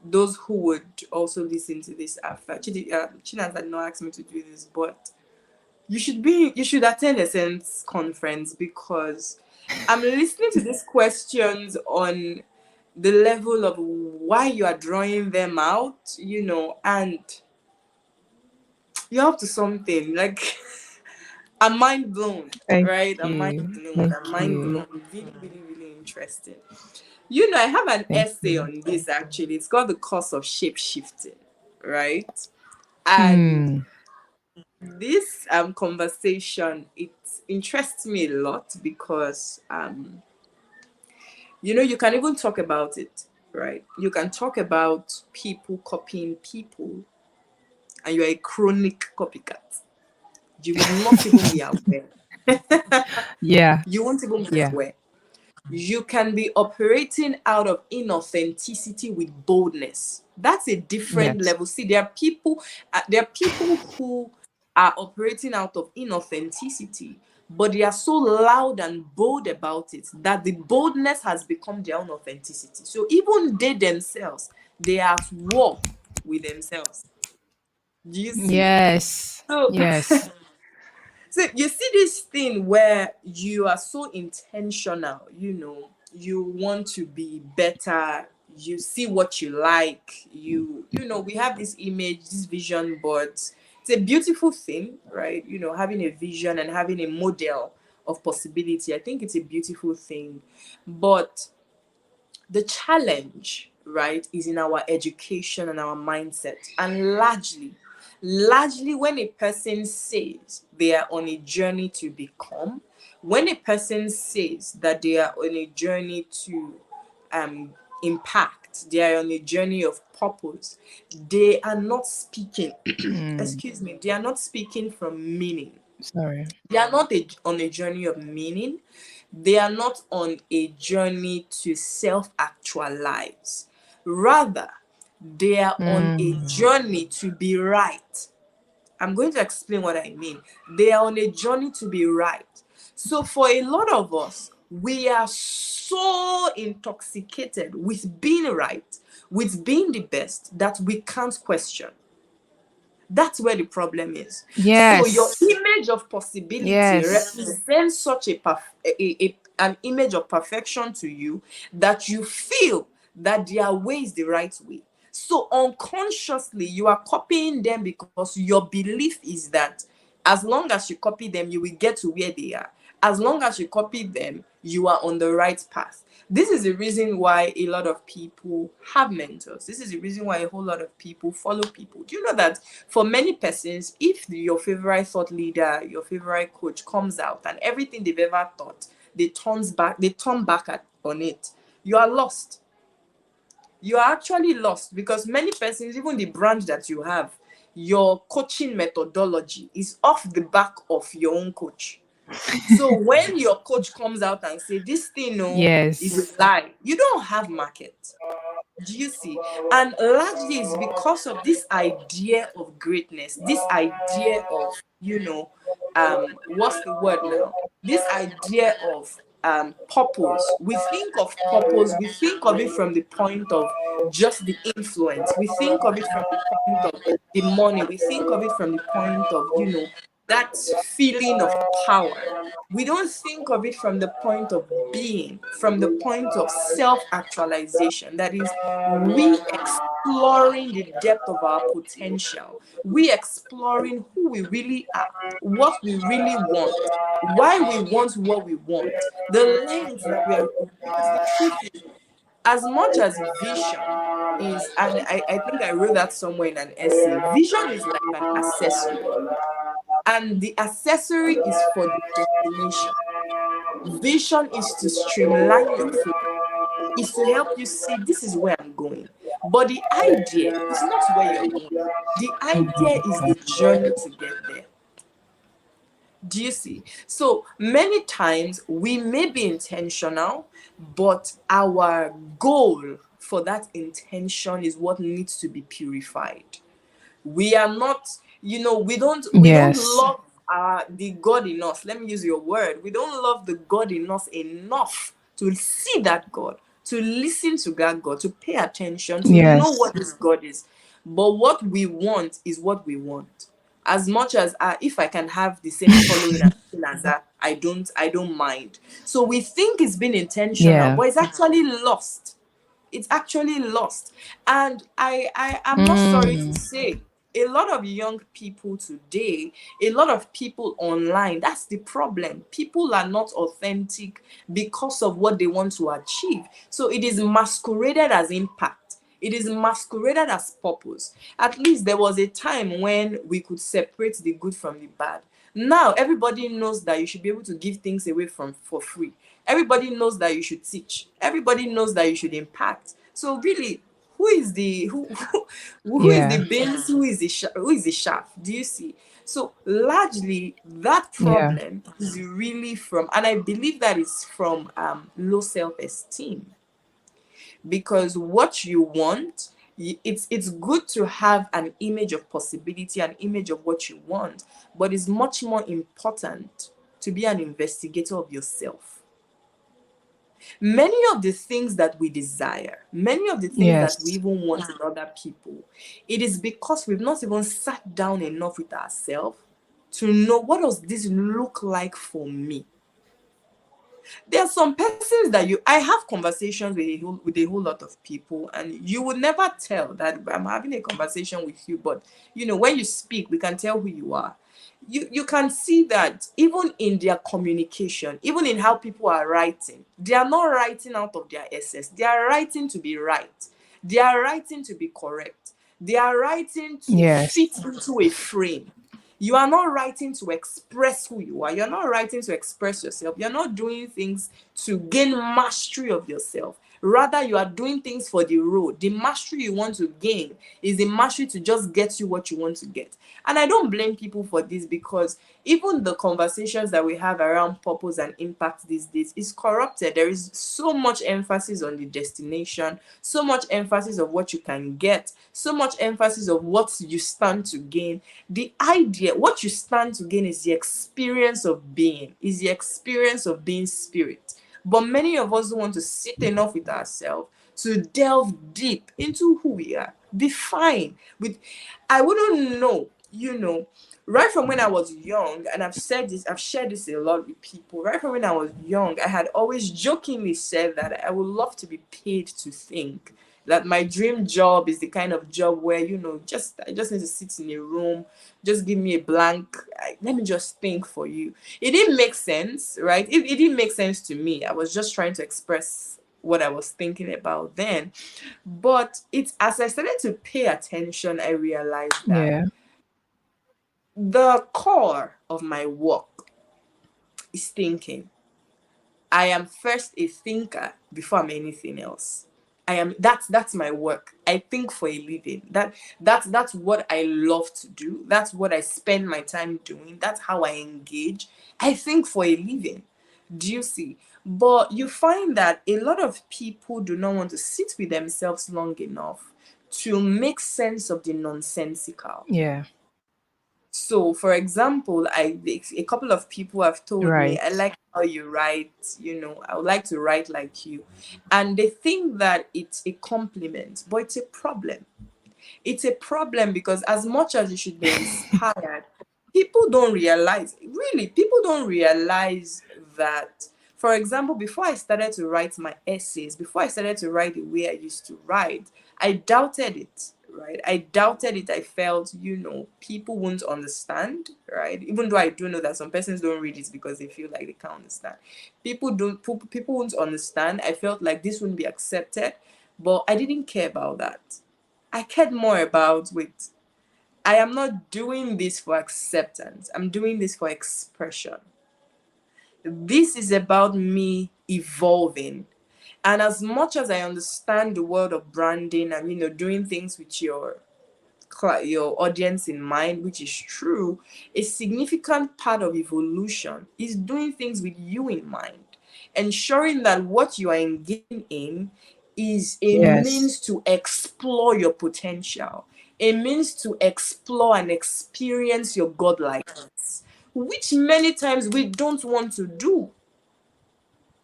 those who would also listen to this after, Chinas had not asked me to do this, but you should attend a Sense conference, because I'm listening to these questions on the level of why you are drawing them out, and you're up to something. Like, I'm mind blown, Thank right? I'm mind you. blown. Thank I'm mind you. blown. Really, really, really interesting. I have an Thank essay you. on this actually. It's called The Course of Shape Shifting, right? And Hmm. this conversation, it interests me a lot, because you can even talk about it, right? You can talk about people copying people, and you're a chronic copycat. You will not even be aware. Yeah. You won't even be Yeah. aware. You can be operating out of inauthenticity with boldness. That's a different Yes. level. See, there are people who are operating out of inauthenticity, but they are so loud and bold about it that the boldness has become their own authenticity. So even they themselves, they are at war with themselves. Do you see? Yes. So Yes. So you see this thing where you are so intentional, you want to be better, you see what you like, we have this image, this vision boards. It's a beautiful thing, right? Having a vision and having a model of possibility. I think it's a beautiful thing. But the challenge, right, is in our education and our mindset. And largely when a person says they are on a journey to become, when a person says that they are on a journey to impact, they are on a journey of purpose, they are not speaking, Hmm. excuse me, they are not speaking from meaning. Sorry. They are not on a journey of meaning. They are not on a journey to self actualize. Rather, they are on a Hmm. journey to be right. I'm going to explain what I mean. They are on a journey to be right. So, for a lot of us, we are so intoxicated with being right. with being the best that we can't question. That's where the problem is. So your Yes. image of possibility Yes. represents such an image of perfection to you that you feel that their way is the right way. So unconsciously, you are copying them because your belief is that as long as you copy them, you will get to where they are. As long as you copy them, you are on the right path. This is the reason why a lot of people have mentors. This is the reason why a whole lot of people follow people. Do you know that for many persons, if your favorite thought leader, your favorite coach comes out and everything they've ever thought, they turn back on it, you are lost. You are actually lost because many persons, even the brand that you have, your coaching methodology is off the back of your own coach. So when your coach comes out and say this thing is Yes. a lie, you don't have market. Do you see? And largely it's because of this idea of greatness, this idea of, what's the word now? This idea of purpose. We think of purpose, we think of it from the point of just the influence. We think of it from the point of the money. We think of it from the point of, that feeling of power. We don't think of it from the point of being, from the point of self-actualization. That is, we exploring the depth of our potential. We exploring who we really are, what we really want, why we want what we want, the lens that we are. Because the truth is, as much as vision is, and I think I wrote that somewhere in an essay, vision is like an accessory. And the accessory is for the destination. Vision is to streamline your focus, is to help you see this is where I'm going. But the idea is not where you're going. The idea is the journey to get there. Do you see? So many times we may be intentional, but our goal for that intention is what needs to be purified. We are not, we don't Yes. love the God in us. Let me use your word. We don't love the God in us enough to see that God, to listen to that God, to pay attention, to know Yes. what this God is. But what we want is what we want. As much as if I can have the same following as that, I don't mind. So we think it's been intentional, Yeah. but it's actually lost. It's actually lost. And I'm not sorry to say, a lot of young people today, a lot of people online, that's the problem. People are not authentic because of what they want to achieve. So it is masqueraded as impact. It is masqueraded as purpose. At least there was a time when we could separate the good from the bad. Now everybody knows that you should be able to give things away for free. Everybody knows that you should teach. Everybody knows that you should impact. So really, who is the who is the Yeah. beans? Who is the shaft? Do you see? So largely that Yeah. problem is really from, and I believe that is from low self-esteem, because what you want, it's good to have an image of possibility, an image of what you want, but it's much more important to be an investigator of yourself. Many of the things that we desire, many of the things that we Yes. even want in other people, it is because we've not even sat down enough with ourselves to know, what does this look like for me? There are some persons that I have conversations with a whole lot of people, and you would never tell that I'm having a conversation with you, but when you speak, we can tell who you are. You can see that even in their communication, even in how people are writing, they are not writing out of their essence. They are writing to be right. They are writing to be correct. They are writing to Yes. fit into a frame. You are not writing to express who you are. You're not writing to express yourself. You're not doing things to gain mastery of yourself. Rather, you are doing things for the road. The mastery you want to gain is the mastery to just get you what you want to get. And I don't blame people for this, because even the conversations that we have around purpose and impact these days is corrupted. There is so much emphasis on the destination, so much emphasis of what you can get, so much emphasis of what you stand to gain. The idea, what you stand to gain, is the experience of being, spirit. But many of us don't want to sit enough with ourselves to delve deep into who we are. Be fine with, I wouldn't know, right from when I was young, and I've shared this a lot with people. Right from when I was young, I had always jokingly said that I would love to be paid to think. That my dream job is the kind of job where, I just need to sit in a room, just give me a blank, let me just think for you. It didn't make sense, right? It didn't make sense to me. I was just trying to express what I was thinking about then. But it's as I started to pay attention, I realized that Yeah. the core of my work is thinking. I am first a thinker before I'm anything else. That's my work. I think for a living. That's what I love to do. That's what I spend my time doing. That's how I engage. I think for a living. Do you see? But you find that a lot of people do not want to sit with themselves long enough to make sense of the nonsensical. Yeah. So, for example, a couple of people have told me, I Right. like how you write, I would like to write like you. And they think that it's a compliment, but it's a problem. It's a problem because as much as you should be inspired, people don't realize that. For example, before I started to write my essays, before I started to write the way I used to write, I doubted it, right? I doubted it. I felt, people won't understand, right? Even though I do know that some persons don't read it because they feel like they can't understand. People won't understand. I felt like this wouldn't be accepted, but I didn't care about that. I cared more about, wait, I am not doing this for acceptance. I'm doing this for expression. This is about me evolving. And as much as I understand the world of branding and, doing things with your audience in mind, which is true, a significant part of evolution is doing things with you in mind, ensuring that what you are engaging in is a Yes. means to explore your potential, a means to explore and experience your godlikeness, which many times we don't want to do.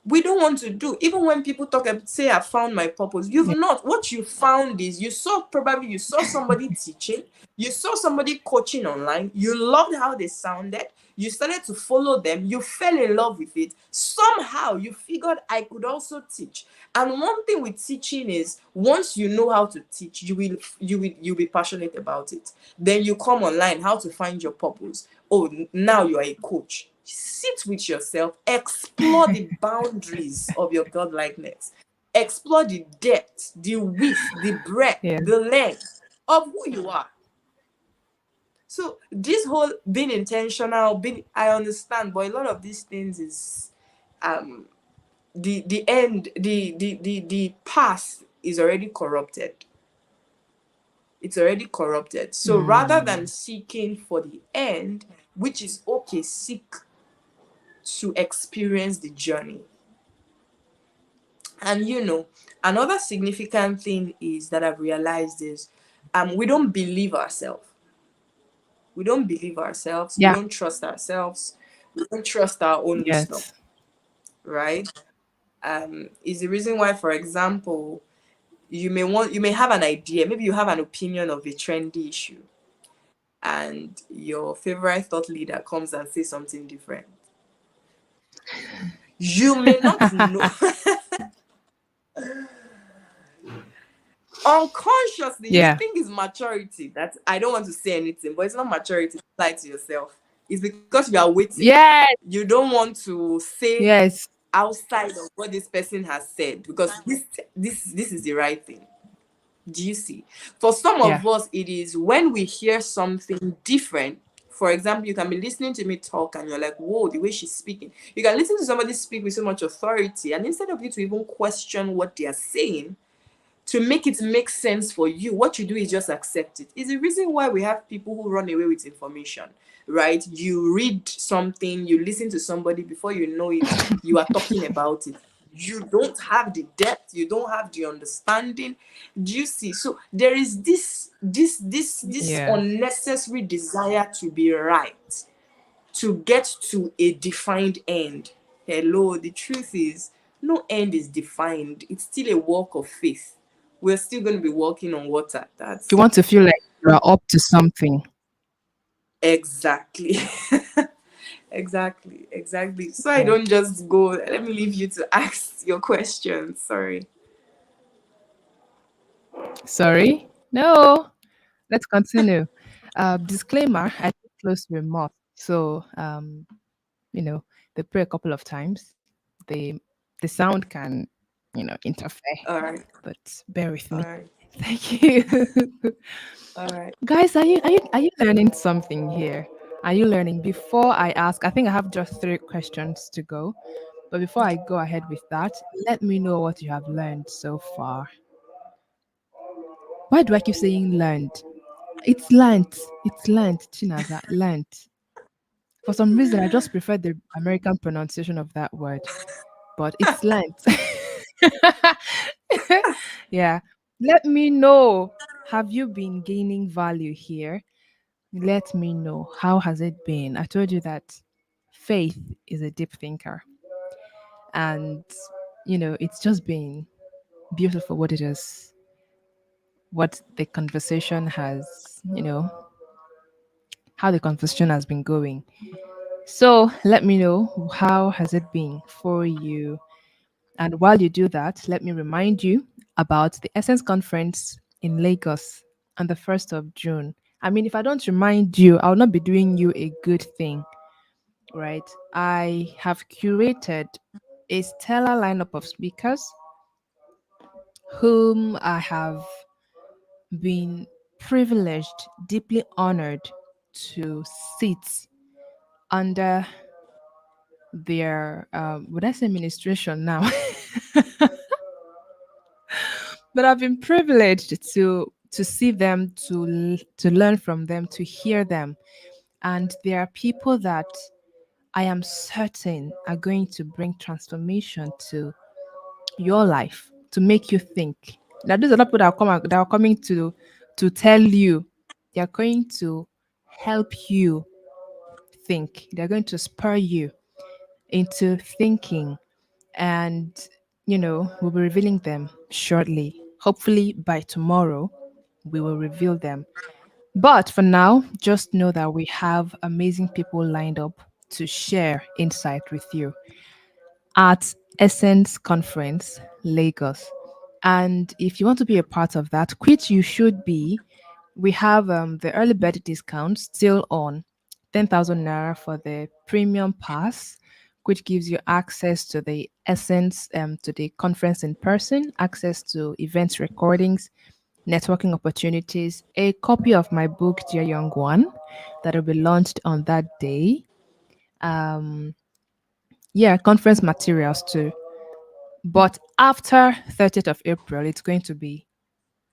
We don't want to do. Even when people talk about, say, I found my purpose, you've Yeah. not. What you found is you saw somebody teaching, you saw somebody coaching online, you loved how they sounded, you started to follow them, you fell in love with it. Somehow you figured I could also teach. And one thing with teaching is once you know how to teach, you'll be passionate about it. Then you come online, how to find your purpose. Oh, now you are a coach. Sit with yourself, explore the boundaries of your godlikeness, explore the depth, the width, the breadth, Yeah. the length of who you are. So this whole being intentional, I understand, but a lot of these things is um the end, the past is already corrupted. It's already corrupted. So rather than seeking for the end, which is okay, seek to experience the journey. And another significant thing is that I've realized is we don't believe ourselves. We don't believe ourselves. We Yeah. don't trust ourselves. We don't trust our own wisdom, Yes. right? Is the reason why, for example, you may have an idea, maybe you have an opinion of a trendy issue, and your favorite thought leader comes and says something different. You may not know. Unconsciously you Yeah. think it's maturity. That I don't want to say anything, but it's not maturity. Lie to yourself. It's because you are waiting. Yes. You don't want to say Yes. outside of what this person has said because this is the right thing. Do you see? For some Yeah. of us, it is when we hear something different. For example, you can be listening to me talk and you're like, whoa, the way she's speaking. You can listen to somebody speak with so much authority, and instead of you to even question what they are saying, to make it make sense for you, what you do is just accept it. It's the reason why we have people who run away with information, right? You read something, you listen to somebody, before you know it, you are talking about it. You don't have the depth, you don't have the understanding. Do you see? So there is this Yeah. unnecessary desire to be right, to get to a defined end. Hello, the truth is no end is defined. It's still a walk of faith. We're still going to be walking on water. You That's want to feel like you're up to something. exactly. Exactly. So I Yeah. don't just go, let me leave you to ask your questions. Sorry. Sorry? No. Let's continue. Disclaimer, I live close to a mosque. So, you know, they pray a couple of times. The the sound can, interfere. All right. But bear with All me. right. Thank you. All right. Guys, are you learning something here? Are you learning? Before I ask, I think I have just three questions to go. But before I go ahead with that, let me know what you have learned so far. Why do I keep saying learned? It's learned. It's learned, Chinaza. Learned. For some reason, I just prefer the American pronunciation of that word, but it's learned. Yeah. Let me know. Have you been gaining value here? Let me know. How has it been? I told you that faith is a deep thinker. And, it's just been beautiful what it is, what the conversation has, how the conversation has been going. So let me know, how has it been for you? And while you do that, let me remind you about the Essence Conference in Lagos on the 1st of June. I mean, if I don't remind you, I'll not be doing you a good thing, right? I have curated a stellar lineup of speakers whom I have been privileged, deeply honored to sit under their, would I say administration now? But I've been privileged to see them, to learn from them, to hear them, and there are people that I am certain are going to bring transformation to your life, to make you think. Now, there's a lot of people that are coming to tell you, they are going to help you think. They're going to spur you into thinking, and we'll be revealing them shortly. Hopefully by tomorrow we will reveal them. But for now, just know that we have amazing people lined up to share insight with you at Essence Conference Lagos. And if you want to be a part of that, which you should be, we have the early bird discount still on, 10,000 naira for the premium pass, which gives you access to the Essence, to the conference in person, access to event recordings, networking opportunities, a copy of my book, Dear Young One, that will be launched on that day. Um, yeah, conference materials too. But after 30th of April, it's going to be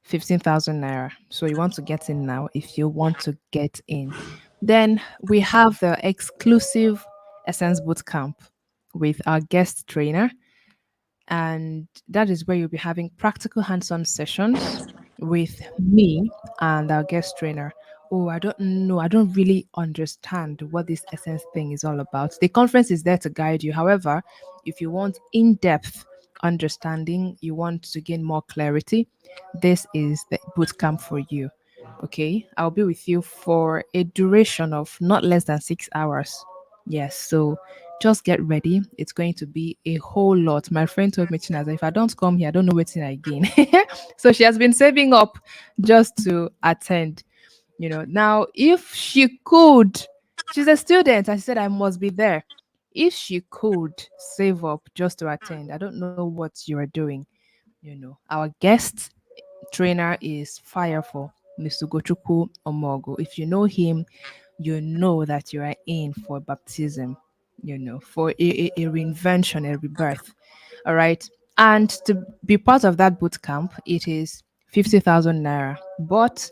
15,000 naira. So you want to get in now if you want to get in. Then we have the exclusive Essence Boot Camp with our guest trainer. And that is where you'll be having practical hands on sessions with me and our guest trainer. Oh, I don't know. I don't really understand what this essence thing is all about. The conference is there to guide you. However, if you want in depth understanding, you want to gain more clarity, this is the boot camp for you. Okay, I'll be with you for a duration of not less than 6 hours. Yes, so just get ready. It's going to be a whole lot. My friend told me, Chinaza, if I don't come here, I don't know what's in again. So she has been saving up just to attend. Now, if she could, she's a student. I said I must be there. If she could save up just to attend, I don't know what you are doing. Our guest trainer is Fireful, Mr. Gochuku Omogo. If you know him, you know that you are in for baptism, for a reinvention, a rebirth. All right. And to be part of that boot camp, it is 50,000 naira. But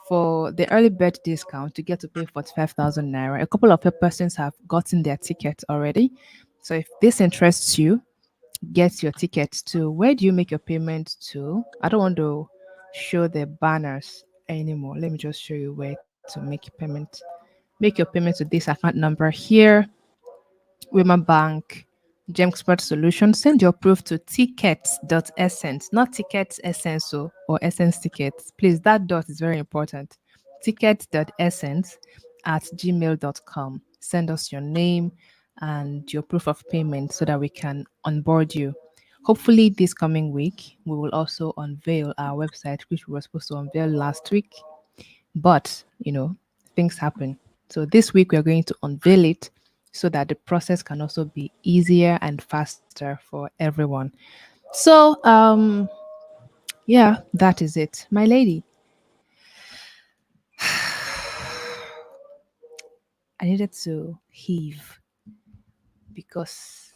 for the early bird discount, you get to pay 45,000 naira. A couple of persons have gotten their tickets already. So if this interests you, get your tickets to. Where do you make your payment to? I don't want to show the banners anymore. Let me just show you where to make your payment. Make your payment to this account number here, Wema Bank, GemExpert Solutions, send your proof to tickets.essence, not tickets essence or essence tickets. Please, that dot is very important. Tickets.essence@gmail.com. Send us your name and your proof of payment so that we can onboard you. Hopefully, this coming week, we will also unveil our website, which we were supposed to unveil last week. But, things happen. So this week we are going to unveil it so that the process can also be easier and faster for everyone. So, yeah, that is it. My lady, I needed to heave because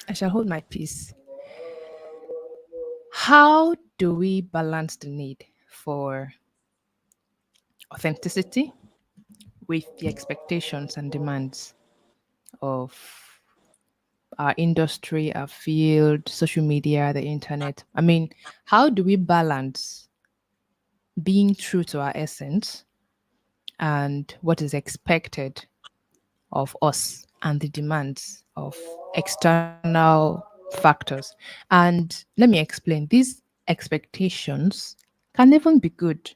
I shall hold my peace. How do we balance the need for authenticity with the expectations and demands of our industry, our field, social media, the internet? I mean, how do we balance being true to our essence and what is expected of us and the demands of external factors? And let me explain, these expectations can even be good.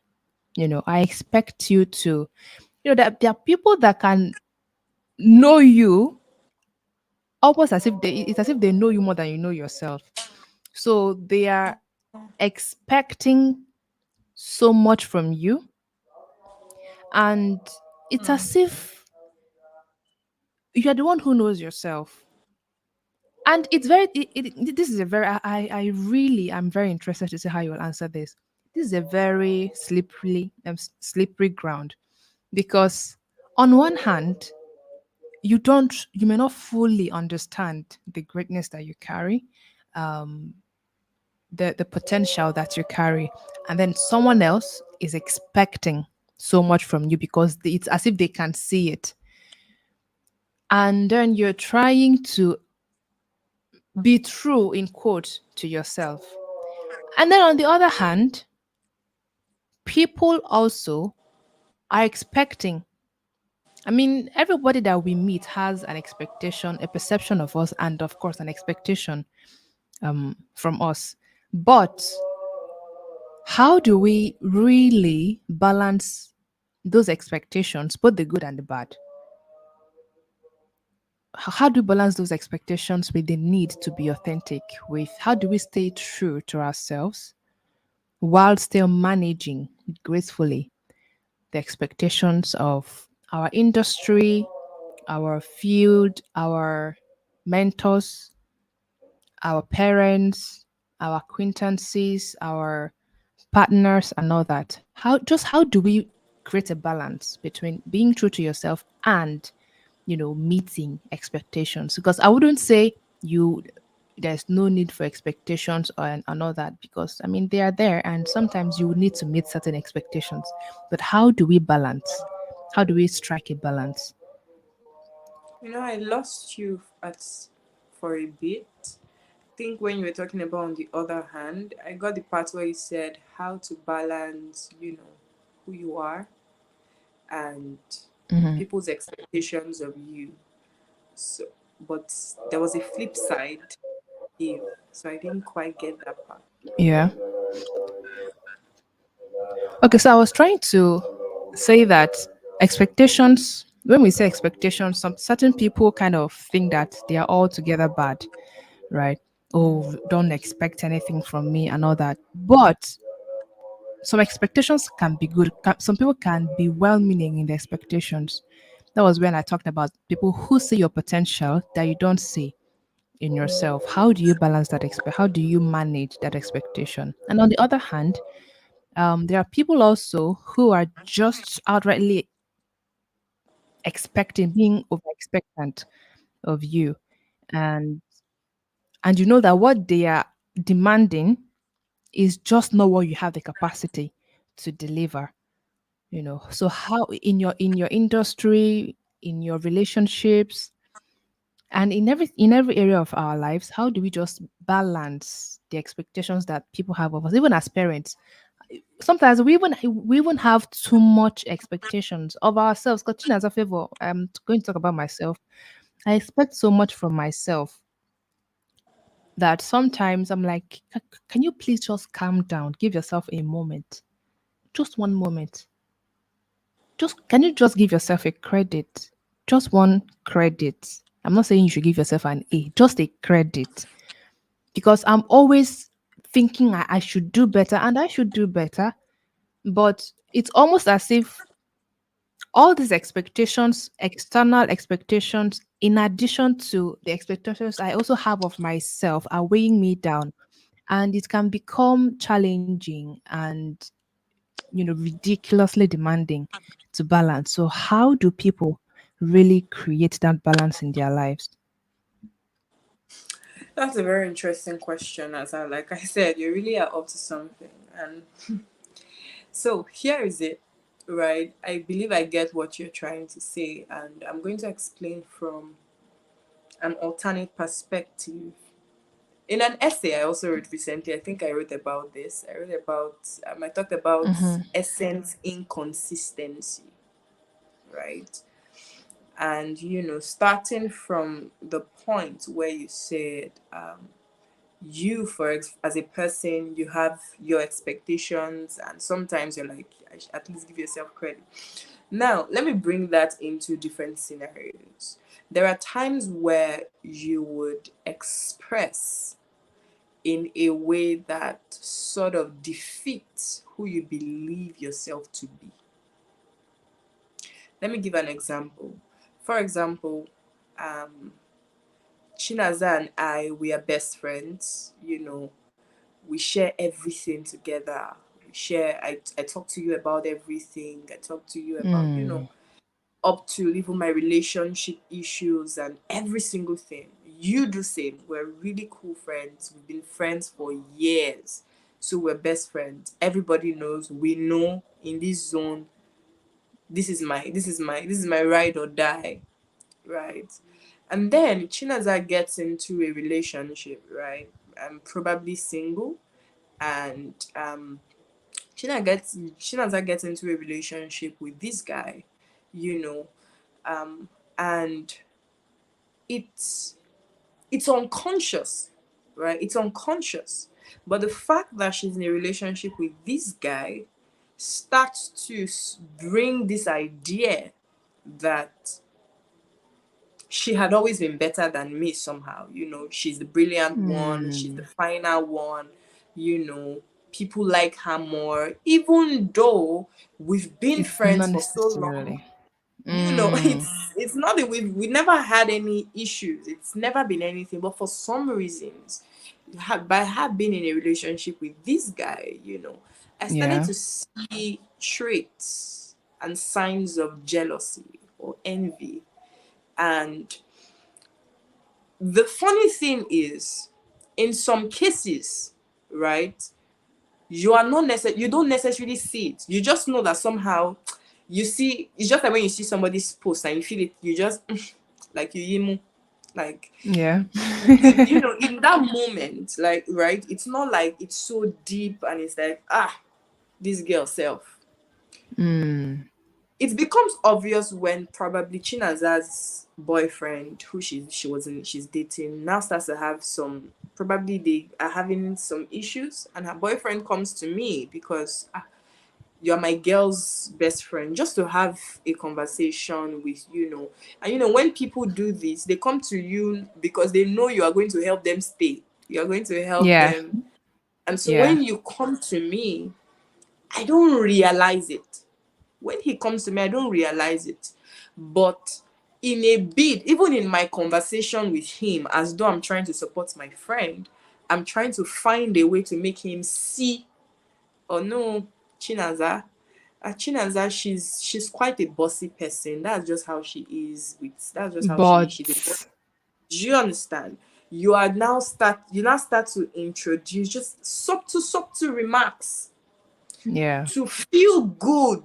I expect you to, that there are people that can know you almost as if it's as if they know you more than you know yourself. So they are expecting so much from you, and it's Mm. as if you're the one who knows yourself. And it's very this is a very I really am very interested to see how you'll answer this. This is a very slippery ground, because on one hand, you may not fully understand the greatness that you carry, um the potential that you carry, and then someone else is expecting so much from you because it's as if they can see it, and then you're trying to be true in quote to yourself. And then on the other hand, people also are expecting. I mean, everybody that we meet has an expectation, a perception of us, and of course, an expectation from us. But how do we really balance those expectations, both the good and the bad? How do we balance those expectations with the need to be authentic? With how do we stay true to ourselves while still managing gracefully the expectations of our industry, our field, our mentors, our parents, our acquaintances, our partners, and all that? How do we create a balance between being true to yourself and meeting expectations? Because I wouldn't say you there's no need for expectations and all that, because I mean they are there and sometimes you would need to meet certain expectations. But how do we balance? How do we strike a balance? I lost you for a bit. I think when you were talking about on the other hand, I got the part where you said how to balance, who you are and Hmm. people's expectations of you. So, but there was a flip side here, so I didn't quite get that part. Yeah. Okay, so I was trying to say that expectations, when we say expectations, some certain people kind of think that they are all together bad, right? Oh, don't expect anything from me and all that. But some expectations can be good. Some people can be well meaning in their expectations. That was when I talked about people who see your potential that you don't see in yourself. How do you balance that how do you manage that expectation? And on the other hand, there are people also who are just outrightly expecting, being over expectant of you, and you know that what they are demanding is just not what you have the capacity to deliver. So how in your industry, in your relationships, and in every area of our lives, how do we just balance the expectations that people have of us, even as parents? sometimes we even have too much expectations of ourselves. Because as a favor, I'm going to talk about myself. I expect so much from myself that sometimes I'm like, Can you please just calm down? Give yourself a moment, just one moment. Just can you just give yourself a credit? Just one credit. I'm not saying you should give yourself an A, just a credit. Because I'm always thinking I should do better and I should do better. But it's almost as if all these expectations, external expectations, in addition to the expectations I also have of myself, are weighing me down. And it can become challenging and, ridiculously demanding to balance. So, how do people really create that balance in their lives? That's a very interesting question. As I like I said, you really are up to something. And so here is it, right? I believe I get what you're trying to say, and I'm going to explain from an alternate perspective. In an essay I also wrote recently, I think I wrote about this. I talked about Mm-hmm. essence inconsistency, right? And starting from the point where you said, as a person, you have your expectations, and sometimes you're like, at least give yourself credit. Now let me bring that into different scenarios. There are times where you would express in a way that sort of defeats who you believe yourself to be. Let me give an example. For example, um, Chinaza and I, we are best friends. We share everything together. I talk to you about everything. I talk to you about, Mm. up to even my relationship issues and every single thing. You do same. We're really cool friends. We've been friends for years. So we're best friends. Everybody knows. We know in this zone, this is my ride or die, right? And then Chinaza gets into a relationship, right? I'm probably single, and Chinaza gets into a relationship with this guy, you know, um, and it's it's unconscious, right? It's unconscious, but the fact that she's in a relationship with this guy starts to bring this idea that she had always been better than me somehow. She's the brilliant one, she's the Mm. final one, you know, people like her more, even though we've been It's friends not for so long. necessarily. Mm. It's not that we never had any issues. It's never been anything. But for some reasons, by her being in a relationship with this guy, I started Yeah. to see traits and signs of jealousy or envy. And the funny thing is, in some cases, right, you don't necessarily see it. You just know that somehow you see. It's just like when you see somebody's post and you feel it, you just like like Yeah. in that moment, like, right, it's not like it's so deep and it's like, this girl self. Mm. It becomes obvious when probably Chinaza's boyfriend, who she's dating, now starts to have some, probably they are having some issues, and her boyfriend comes to me because you're my girl's best friend, just to have a conversation with, and when people do this, they come to you because they know you are going to help them stay, you're going to help Yeah. them. And so Yeah. when you come to me, I don't realize it. When he comes to me, I don't realize it. But in a bit, even in my conversation with him, as though I'm trying to support my friend, I'm trying to find a way to make him see, oh no, Chinaza. Chinaza, she's quite a bossy person. That's just how she is. That's just how she is. But She's a boss. Do you understand? You now start to introduce just subtle remarks yeah. to feel good.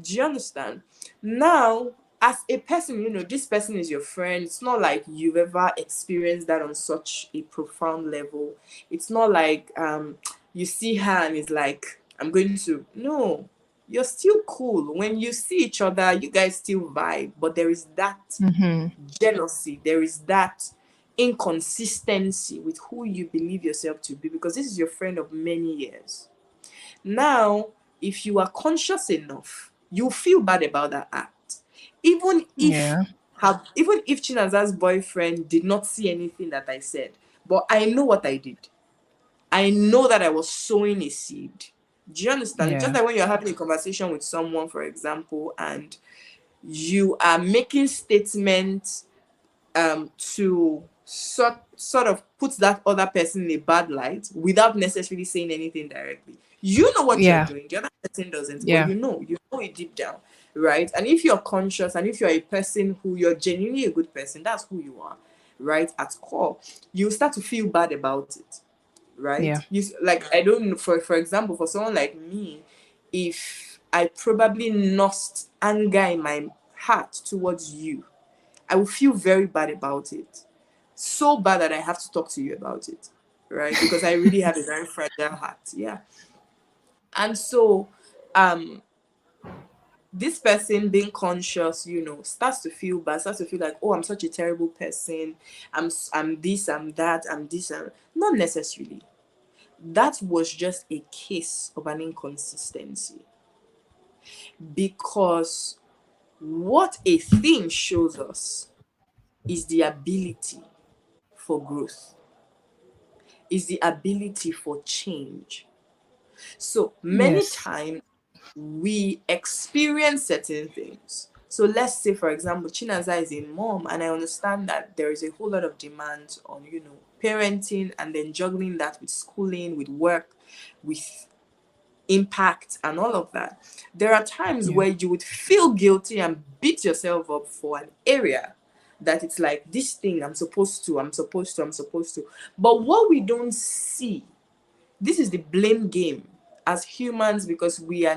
Do you understand? Now, as a person, this person is your friend. It's not like you've ever experienced that on such a profound level. It's not like you see her and it's like, I'm going to, no, you're still cool. When you see each other, you guys still vibe, but there is that Mm-hmm. jealousy, there is that inconsistency with who you believe yourself to be, because this is your friend of many years. Now, if you are conscious enough, you feel bad about that act. Even if Yeah. even if Chinaza's boyfriend did not see anything that I said, but I know what I did. I know that I was sowing a seed. Do you understand? It's just Yeah. like when you're having a conversation with someone, for example, and you are making statements to sort of put that other person in a bad light without necessarily saying anything directly. You know what you're Yeah. doing. The other person doesn't, but Yeah. you know it deep down, right? And if you're conscious and if you're a person who you're genuinely a good person, that's who you are, right? At core, you start to feel bad about it, right? Yeah. Like, I don't know, for example, for someone like me, if I probably lost anger in my heart towards you, I will feel very bad about it. So bad that I have to talk to you about it, right? Because I really have a very fragile heart. Yeah. And so, um, this person being conscious, starts to feel bad, starts to feel like, oh, I'm such a terrible person. I'm this, I'm that, I'm this, and not necessarily. That was just a case of an inconsistency, because what a thing shows us is the ability for growth, is the ability for change. So many Yes. times we experience certain things. So let's say, for example, Chinaza is a mom, and I understand that there is a whole lot of demand on, parenting, and then juggling that with schooling, with work, with impact, and all of that. There are times Yeah. where you would feel guilty and beat yourself up for an area that it's like, this thing I'm supposed to. But what we don't see, this is the blame game as humans, because we are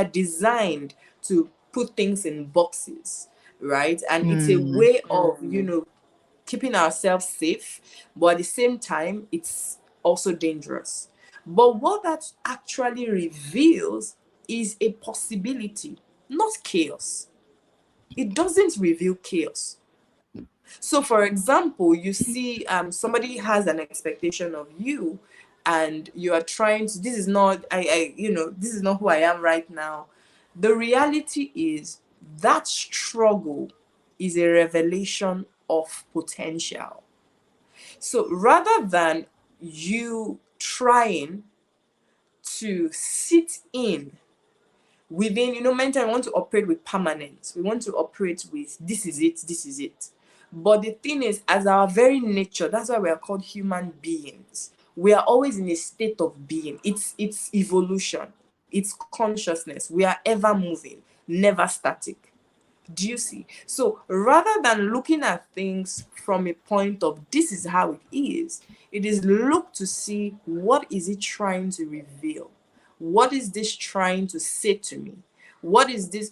designed to put things in boxes, right? And it's a Mm. way of, keeping ourselves safe, but at the same time, it's also dangerous. But what that actually reveals is a possibility, not chaos. It doesn't reveal chaos. So, for example, you see, somebody has an expectation of you, and you are trying to. This is not, this is not who I am right now. The reality is that struggle is a revelation of potential. So, rather than you trying to sit in within, mentally, we want to operate with permanence. We want to operate with, this is it, this is it. But the thing is, as our very nature, that's why we are called human beings. We are always in a state of being. It's evolution. It's consciousness. We are ever moving, never static. Do you see? So rather than looking at things from a point of, this is how it is look to see, what is it trying to reveal? What is this trying to say to me? What is this?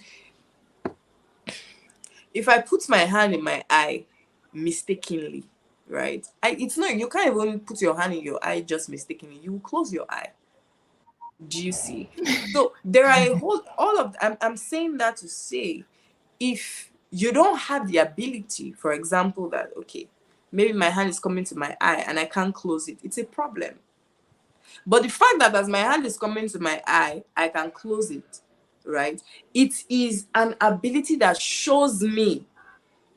If I put my hand in my eye mistakenly, right? It's not, you can't even put your hand in your eye just mistakenly. You will close your eye. Do you see? So there are a whole all of I'm saying that to say, if you don't have the ability, for example, that, okay, maybe my hand is coming to my eye and I can't close it, it's a problem. But the fact that as my hand is coming to my eye, I can close it, right? It is an ability that shows me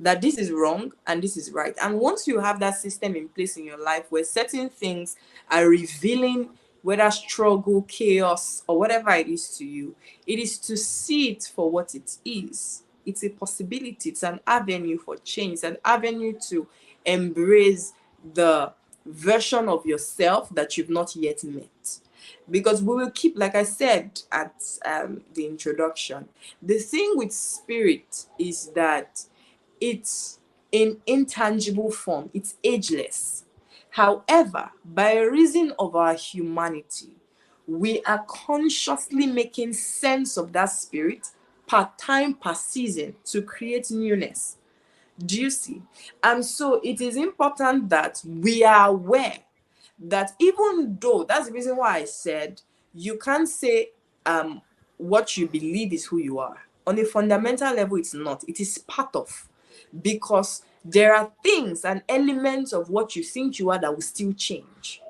that this is wrong and this is right. And once you have that system in place in your life where certain things are revealing, whether struggle, chaos, or whatever it is to you, it is to see it for what it is. It's a possibility, it's an avenue for change, it's an avenue to embrace the version of yourself that you've not yet met. Because we will keep, like I said at the introduction, the thing with spirit is that it's in intangible form, it's ageless. However, by reason of our humanity, we are consciously making sense of that spirit per time, per season, to create newness. Do you see? And so it is important that we are aware that even though, that's the reason why I said you can't say what you believe is who you are. On a fundamental level, it's not. It is part of, because there are things and elements of what you think you are that will still change.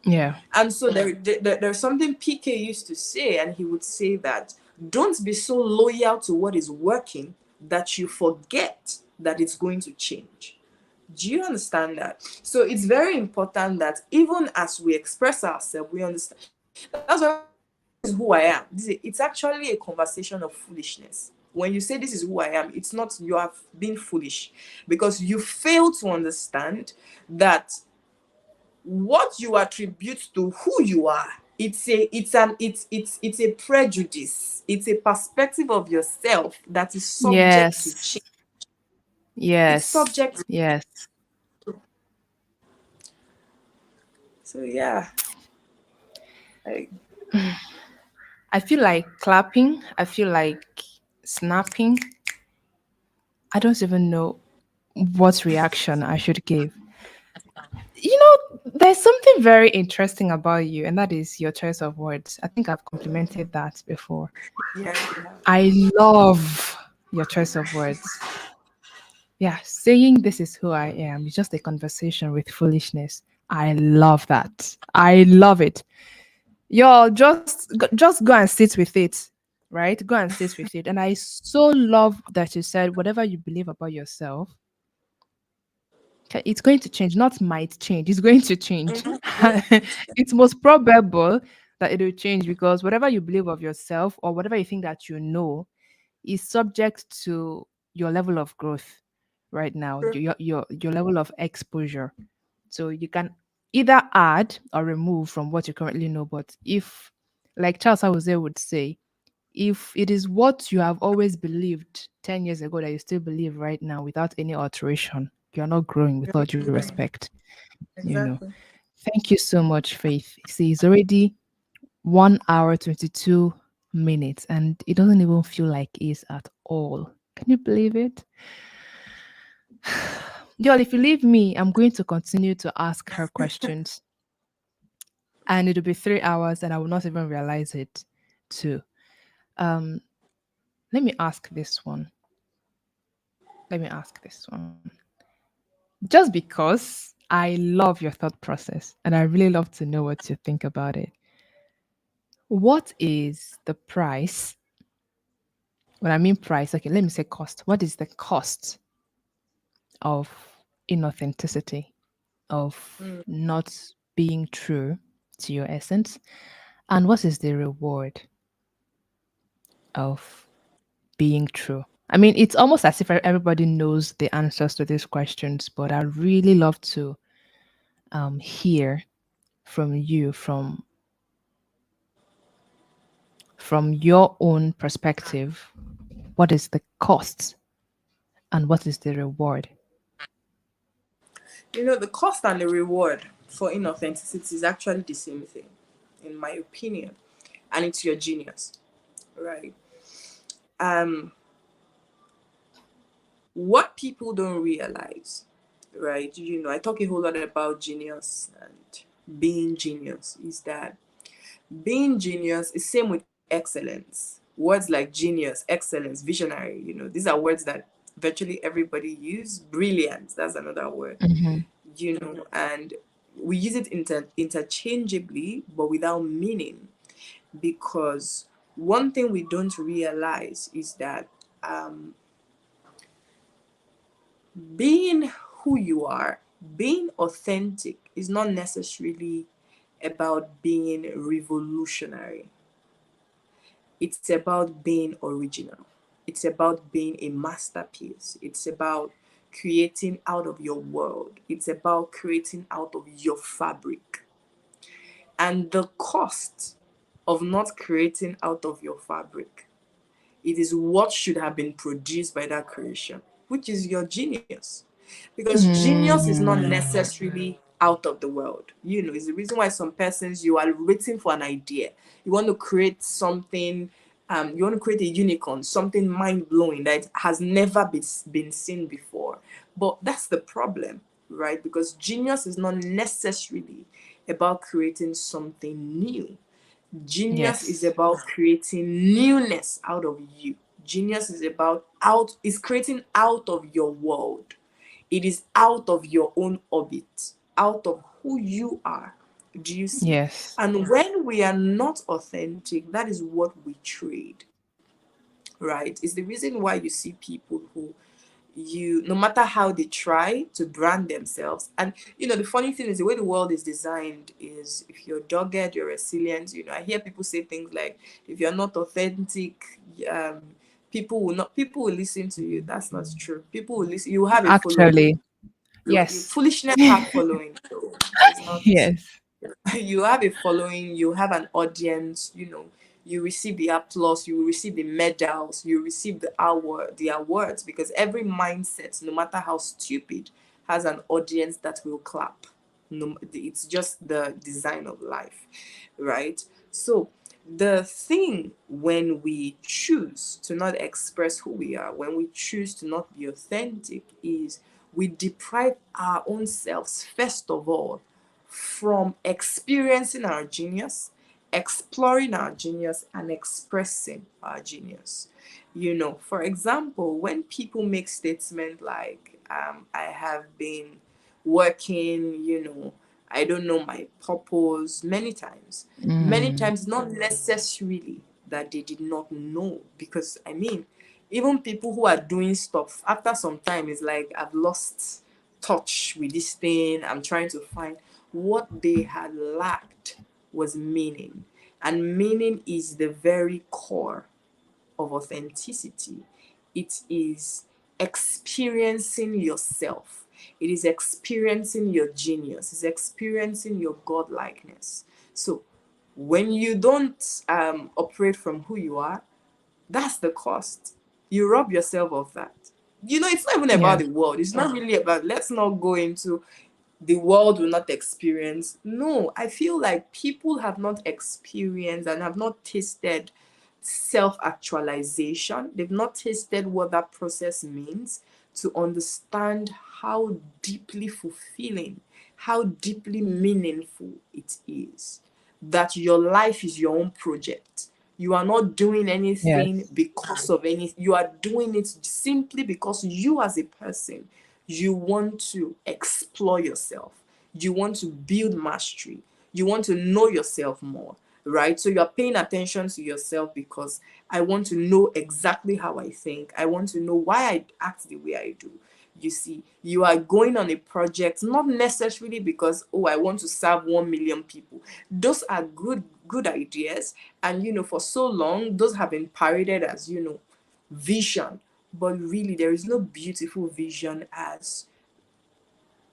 Yeah. And so there's something PK used to say, and he would say that don't be so loyal to what is working that you forget that it's going to change. Do you understand that? So it's very important that even as we express ourselves, we understand. That's why this is who I am. It's actually a conversation of foolishness. When you say this is who I am, it's not you have been foolish, because you fail to understand that what you attribute to who you are, it's a prejudice, it's a perspective of yourself that is subject to Yes. change. It's Yes. subject. Yes. So yeah, I, I feel like clapping. I feel like snapping. I don't even know what reaction I should give. There's something very interesting about you, and that is your choice of words. I think I've complimented that before. yeah, yeah. I love your choice of words. Yeah, saying this is who I am is just a conversation with foolishness. I love that. I love it. Y'all just go and sit with it, right? Go and sit with it. And I so love that you said whatever you believe about yourself, it's going to change, not might change. It's going to change. Mhm. Yeah. It's most probable that it will change because whatever you believe of yourself or whatever you think that you know is subject to your level of growth right now, your level of exposure. So you can either add or remove from what you currently know. But if, like Charles Hauser would say, if it is what you have always believed 10 years ago that you still believe right now without any alteration, you're not growing with all due respect. You know. Exactly. Thank you so much, Faith. See, it's already 1 hour 22 minutes and it doesn't even feel like it is at all. Can you believe it? Y'all, if you leave me, I'm going to continue to ask her questions and it'll be 3 hours and I will not even realize it too. Um, let me ask this one. Let me ask this one. Just because I love your thought process and I really love to know what you think about it. What is the price? When I mean price, okay, let me say cost. What is the cost of inauthenticity, of Mm. not being true to your essence? And what is the reward of being true? I mean, it's almost as if everybody knows the answers to these questions, but I really love to hear from you, from your own perspective. What is the cost and what is the reward? The cost and the reward for inauthenticity is actually the same thing, in my opinion, and it's your genius, right? Um, what people don't realize, right? I talk a whole lot about genius and being genius, is that being genius is same with excellence. Words like genius, excellence, visionary, these are words that virtually everybody use. Brilliant, that's another word, Mhm. and we use it interchangeably but without meaning, because one thing we don't realize is that being who you are, being authentic, is not necessarily about being revolutionary. It's about being original. It's about being a masterpiece. It's about creating out of your world. It's about creating out of your fabric. And the cost of not creating out of your fabric, it is what should have been produced by that creation, which is your genius. Because genius is not Mm. necessarily out of the world. It's the reason why some persons, you are waiting for an idea. You want to create something, you want to create a unicorn, something mind blowing that has never been seen before. But that's the problem, right? Because genius is not necessarily about creating something new. Genius is Yes. about creating newness out of you. Genius is about is creating out of your world. It is out of your own orbit, out of who you are. Do you see? Yes. And when we are not authentic, that is what we trade, right? It's the reason why you see people who no matter how they try to brand themselves, and the funny thing is the way the world is designed is if you're dogged, you're resilient. I hear people say things like, if you're not authentic, um people will listen to you. That's not true. People will listen. You have a following. Actually, yes. Foolishness have following, so it's not. Yes. You have a following, you have an audience, you receive the applause, you receive the medals, you receive the awards, because every mindset, no matter how stupid, has an audience that will clap. No, it's just the design of life, right? So the thing, when we choose to not express who we are, when we choose to not be authentic, is we deprive our own selves, first of all, from experiencing our genius, exploring our genius, and expressing our genius. For example, when people make statements like, I have been working, I don't know my purpose, many Mm. times, not necessarily that they did not know, because I mean, even people who are doing stuff after some time is like, I've lost touch with this thing. I'm trying to find what they had lacked was meaning. And meaning is the very core of authenticity. It is experiencing yourself. It is experiencing your genius. It's experiencing your godlikeness. So when you don't operate from who you are, that's the cost. You rob yourself of that. It's not even about Yes. the world. It's not really about, let's not go into the world will not experience. No, I feel like people have not experienced and have not tasted self actualization. They've not tasted what that process means to understand how deeply fulfilling, how deeply meaningful it is. That your life is your own project. You are not doing anything Yes. because of any, you are doing it simply because you, as a person, you want to explore yourself. You want to build mastery. You want to know yourself more, right? So you're paying attention to yourself because I want to know exactly how I think. I want to know why I act the way I do. You see, you are going on a project not necessarily because, oh, I want to serve 1 million people. Those are good ideas, and for so long those have been paraded as vision, but really there is no beautiful vision as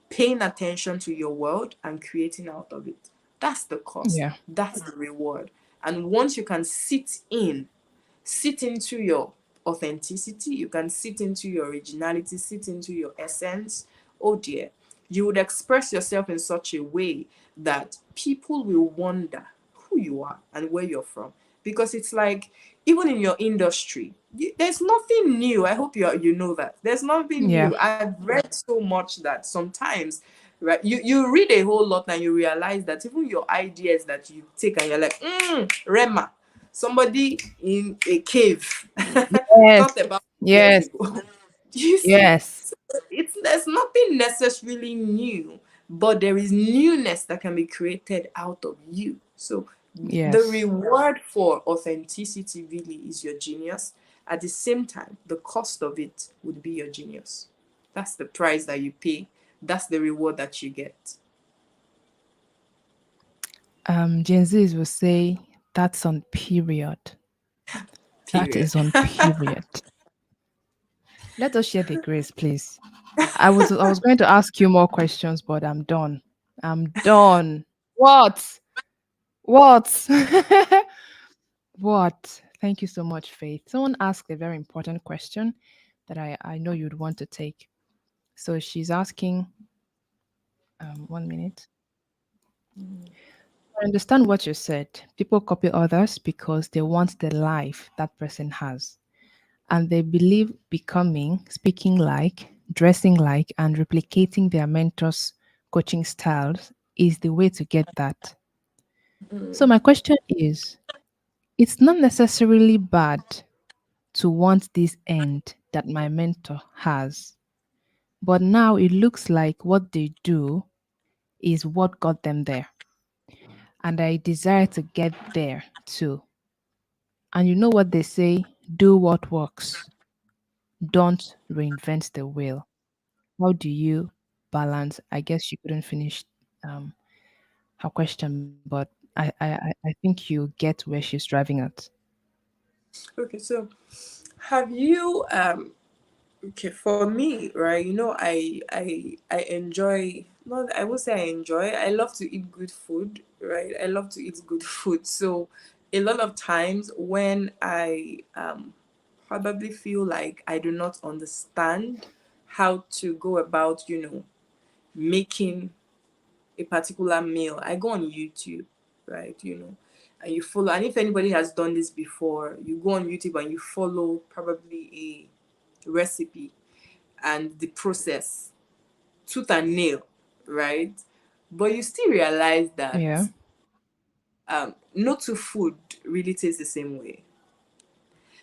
paying attention to your world and creating out of it. That's the cost. Yeah. That's the reward. And once you can sit into your authenticity, you can sit into your originality, sit into your essence, oh dear, you would express yourself in such a way that people will wonder who you are and where you're from. Because it's like, even in your industry, there's nothing new. I hope you know that. There's nothing Yeah. new. I've read so much that sometimes, right, you read a whole lot and you realize that even your ideas that you take and you're like, Rema, somebody in a cave Yes. thought about years Yes. ago. Do you see? Yes. So there's nothing necessarily new, but there is newness that can be created out of you. So the Yes. reward for authenticity really is your genius. At the same time, the cost of it would be your genius. That's the price that you pay. That's the reward that you get. Gen Zs will say that's on period. That Period. is on period. Let us share the grace, please. I was going to ask you more questions, but I'm done. I'm done. What? What? What? Thank you so much, Faith. Someone asked a very important question that I know you'd want to take. So she's asking, 1 minute. I understand what you said. People copy others because they want the life that person has. And they believe becoming, speaking like, dressing like, and replicating their mentors' coaching styles is the way to get that. So my question is, it's not necessarily bad to want this end that my mentor has, but now it looks like what they do is what got them there. And I desire to get there too. And you know what they say, do what works, don't reinvent the wheel. How do you balance? I guess you couldn't finish um, her question, but I think you get where she's driving at. Okay, so have you okay, for me, right, I enjoy, not, I would say I enjoy, I love to eat good food, right? I love to eat good food. So a lot of times when I probably feel like I do not understand how to go about, making a particular meal, I go on YouTube, right? And you follow, and if anybody has done this before, you go on YouTube and you follow probably a recipe and the process tooth and nail, right? But you still realize that Yeah. no two food really tastes the same way.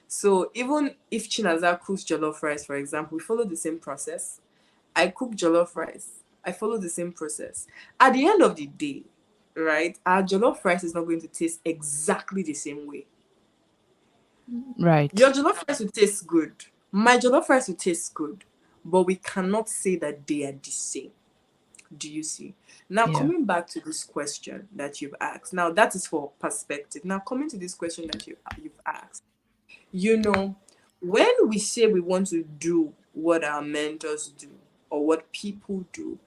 So even if Chinaza cooks jollof rice, for example, we follow the same process. I cook jollof rice. I follow the same process. At the end of the day, right, our jollof rice is not going to taste exactly the same way. Right. Your jollof rice will taste good. My jollof rice will taste good. But we cannot say that they are the same. Do you see? Now, Yeah. coming back to this question that you've asked, now that is for perspective. Now, coming to this question that you've asked, you know, when we say we want to do what our mentors do or what people do,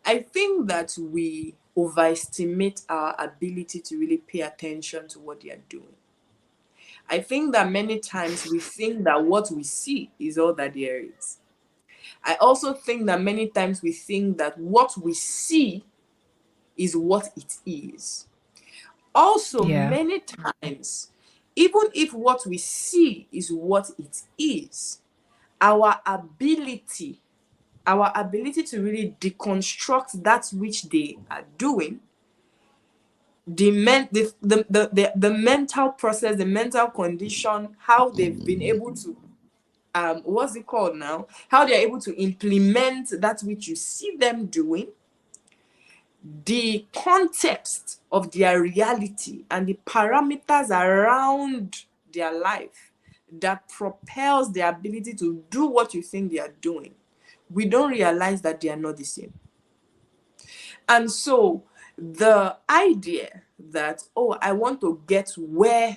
I think that we overestimate our ability to really pay attention to what they are doing. I think that many times we think that what we see is all that there is. I also think that many times we think that what we see is what it is. Also, Yeah. many times, even if what we see is what it is, our ability, our ability to really deconstruct that which they are doing, the mental process, the mental condition, how they've been able to what's it called now? How they're able to implement that which you see them doing, the context of their reality and the parameters around their life that propels their ability to do what you think they are doing, we don't realize that they are not the same. And so the idea that, oh, I want to get where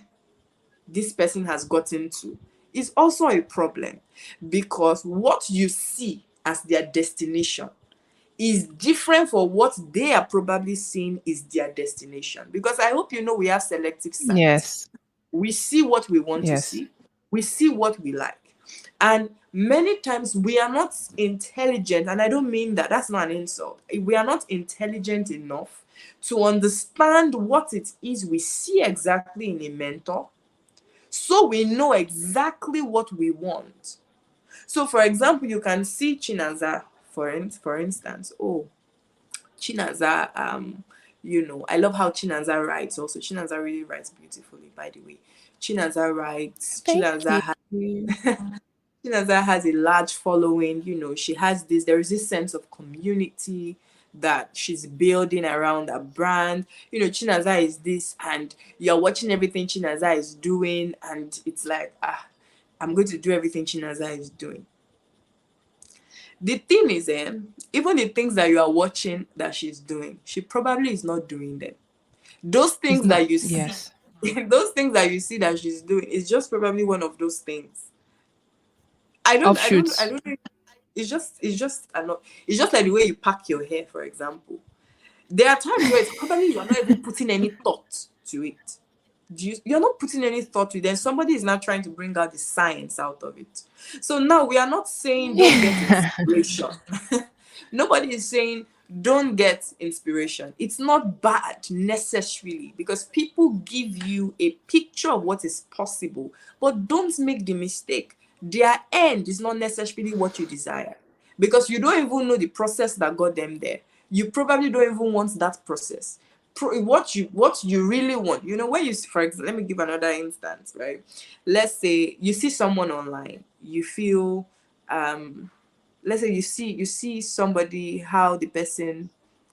this person has gotten to is also a problem, because what you see as their destination is different for what they are probably seeing is their destination. Because I hope you know we have selective sight. Yes. We see what we want to Yes. see, we see what we like. And many times we are not intelligent, and I don't mean that, that's not an insult. We are not intelligent enough to understand what it is we see exactly in a mentor, so we know exactly what we want. So, for example, you can see Chinaza, for instance. Oh, Chinaza, I love how Chinaza writes also. Chinaza really writes beautifully, by the way. Chinaza writes, Thank you. Chinaza has a large following. She has this, there is this sense of community that she's building around a brand. Chinaza is this, and you're watching everything Chinaza is doing, and it's like, I'm going to do everything Chinaza is doing. The thing is, even the things that you are watching that she's doing, she probably is not doing them. Those It's things not. that you see, Yes. those things that you see that she's doing is just probably one of those things. I Offshoots. don't think it's just like the way you pack your hair, for example. There are times where it's probably you're not even putting any thought to it. You're not putting any thought to it, then somebody is not trying to bring out the science out of it. So now we are not saying don't get inspiration. Nobody is saying don't get inspiration. It's not bad necessarily, because people give you a picture of what is possible, but don't make the mistake. Their end is not necessarily what you desire, because you don't even know the process that got them there. you probably don't even want that process. What you really want, when you, for example, let me give another instance, right? Let's say you see someone online, you feel, let's say you see somebody, how the person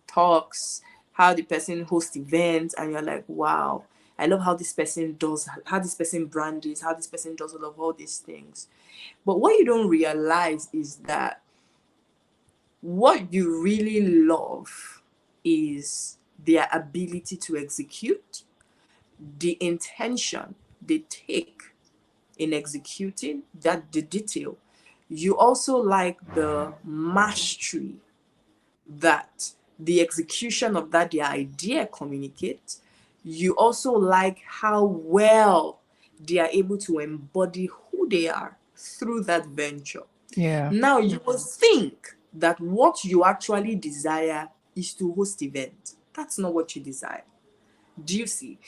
talks, how the person hosts events, and you're like, wow, I love how this person does, how this person brands, how this person does all these things. But what you don't realize is that what you really love is their ability to execute, the intention they take in executing that, the detail. You also like the mastery that the execution of that their idea communicates. You also like how well they are able to embody who they are through that venture. Yeah. Now you will think that what you actually desire is to host event. That's not what you desire. Do you see?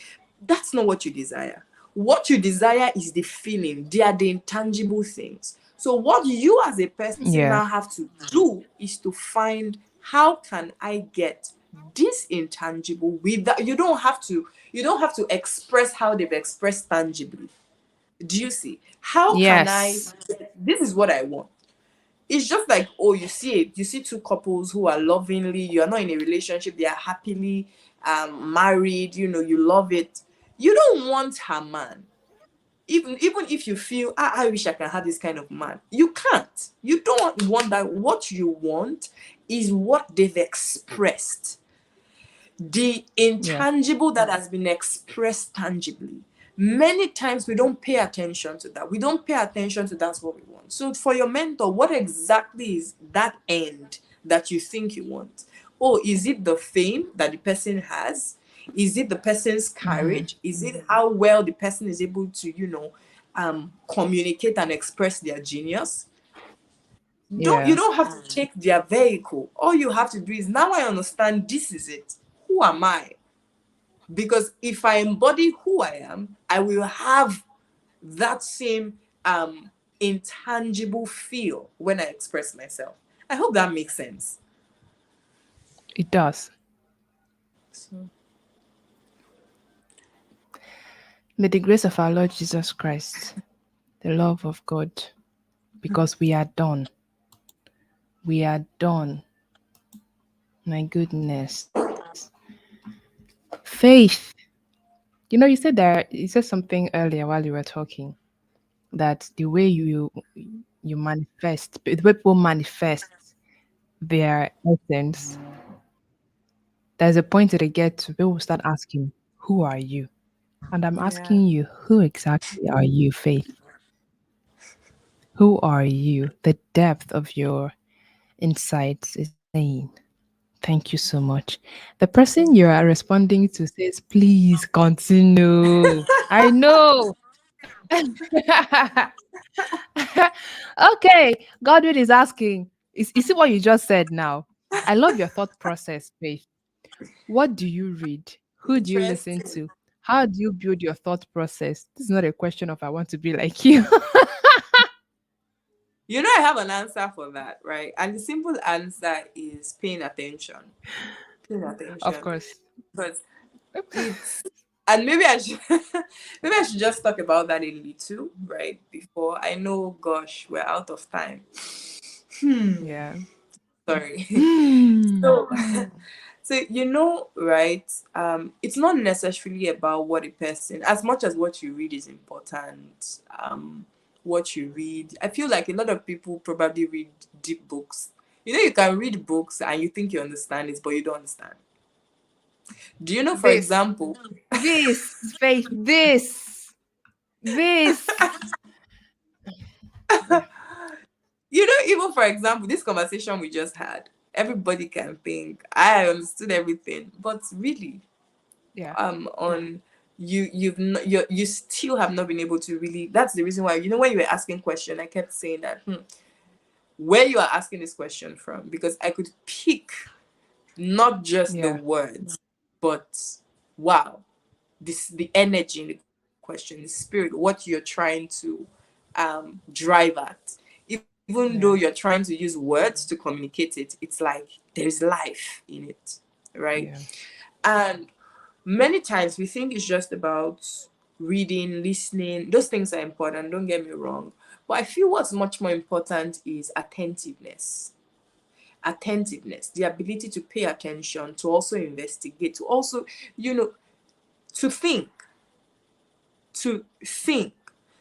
That's not what you desire. What you desire is the feeling. They are the intangible things. So what you as a person Yeah. now have to do is to find, how can I get this intangible without, you don't have to express how they've expressed tangibly. Do you see? How can I, Yes. this is what I want. It's just like, oh, you see two couples who are lovingly, you are not in a relationship, they are happily married, you love it. You don't want her man. Even if you feel, I wish I can have this kind of man, you can't. You don't want that. What you want is what they've expressed, the Yeah. intangible that has been expressed tangibly. Many times we don't pay attention to that. We don't pay attention to that's what we want. So for your mentor, what exactly is that end that you think you want? Oh, is it the fame that the person has? Is it the person's Mm-hmm. courage? Is it how well the person is able to, communicate and express their genius? You Yeah. don't have to take their vehicle. All you have to do is, now I understand this is it. Who am I? Because if I embody who I am, I will have that same intangible feel when I express myself. I hope that makes sense. It does. So, May the grace of our Lord Jesus Christ, the love of God, because we are done. We are done. My goodness. Faith. You said something earlier while you were talking, that the way you manifest, the way people manifest their essence, there's a point that they get to, people will start asking, who are you? And I'm yeah. asking you, who exactly are you, Faith? Who are you? The depth of your insights is insane. Thank you so much. The person you are responding to says, please continue. I know. Okay. Godwin is asking, you see what you just said now? I love your thought process, Faith. What do you read? Who do you listen Interesting. to? How do you build your thought process? This is not a question of I want to be like you. I have an answer for that, right? And the simple answer is paying attention. Paying Of attention. course. Because it's, and maybe I should maybe I should just talk about that a little, right? Before, I know, gosh, we're out of time. Yeah. Sorry. Hmm. So, so right? It's not necessarily about what a person, as much as what you read is important. What you read, I feel like a lot of people probably read deep books. You can read books and you think you understand it, but you don't understand. Do you know, for This, example, this, Faith, this. Yeah. even for example, this conversation we just had, everybody can think I understood everything, but really, Yeah. on you still have not been able to really. That's the reason why, when you were asking question, I kept saying that, where you are asking this question from, because I could pick not just the Yeah. words, but wow, the energy in the question, the spirit, what you're trying to drive at. If even though Yeah. you're trying to use words to communicate it, it's like there's life in it, right? Yeah. And many times we think it's just about reading, listening. Those things are important, don't get me wrong. But I feel what's much more important is attentiveness. Attentiveness, the ability to pay attention, to also investigate, to also, you know, to think, to think.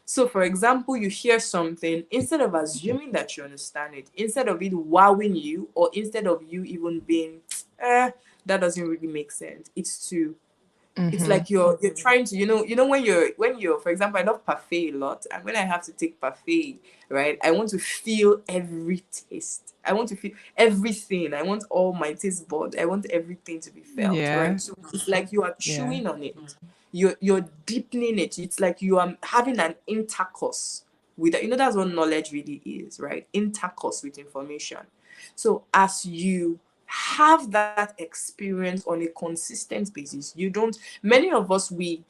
So, for example, you hear something, instead of assuming that you understand it, instead of it wowing you, or instead of you even being, that doesn't really make sense. It's Mm-hmm. like you're trying to, when you're, for example, I love parfait a lot, and when I have to take parfait, right, I want to feel every taste. I want to feel everything. I want all my taste buds. I want everything to be felt, Yeah. right? So it's like you are Yeah. chewing on it. You're deepening it. It's like you are having an intercourse with it. That's what knowledge really is, right? Intercourse with information. So as you have that experience on a consistent basis, you don't, many of us, we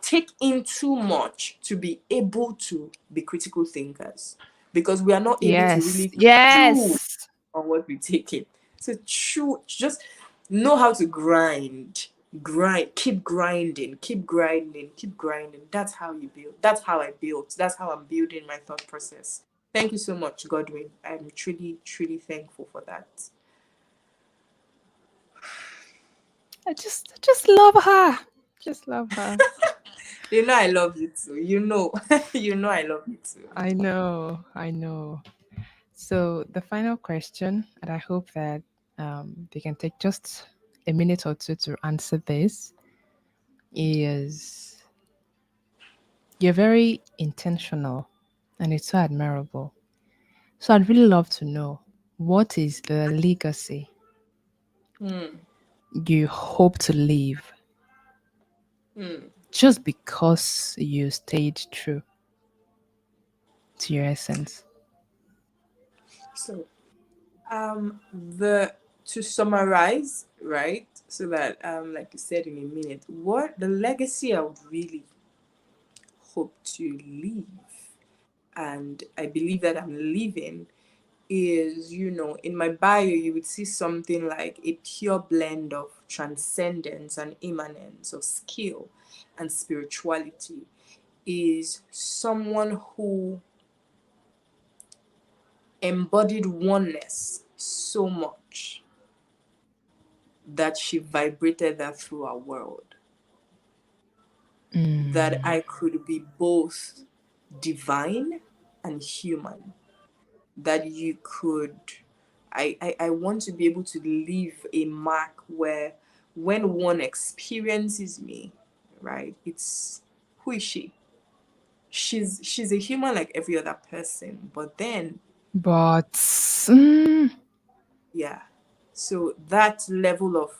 take in too much to be able to be critical thinkers, because we are not able to Yes. really chew Yes. on what we take in. So chew, just know how to grind, keep grinding, keep grinding, keep grinding. That's how you build. That's how I built. That's how I'm building my thought process. Thank you so much, Godwin. I'm truly, truly thankful for that. I just love her. Just love her. I love you too. I love you too. I know. I know. So the final question, and I hope that they can take just a minute or two to answer this, is you're very intentional and it's so admirable. So I'd really love to know, what is the legacy Hmm. you hope to leave Hmm. just because you stayed true to your essence? So, the to summarize, right? So that, like you said, in a minute, what the legacy I would really hope to leave, and I believe that I'm leaving, is, in my bio, you would see something like a pure blend of transcendence and immanence, of skill and spirituality. Is someone who embodied oneness so much that she vibrated that through our world. That Mm. I could be both divine and human. That you could, I want to be able to leave a mark where, when one experiences me, right, it's, who is she? She's a human like every other person, but then, But yeah. So that level of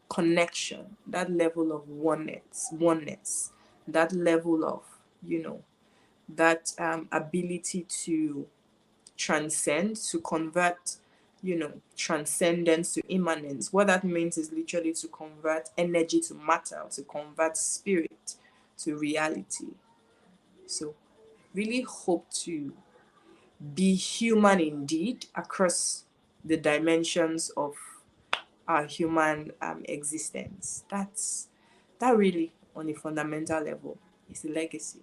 connection, that level of oneness, that level of, that ability to transcend, to convert, transcendence to immanence. What that means is literally to convert energy to matter, to convert spirit to reality. So really hope to be human indeed across the dimensions of our human existence. That really, on a fundamental level, is the legacy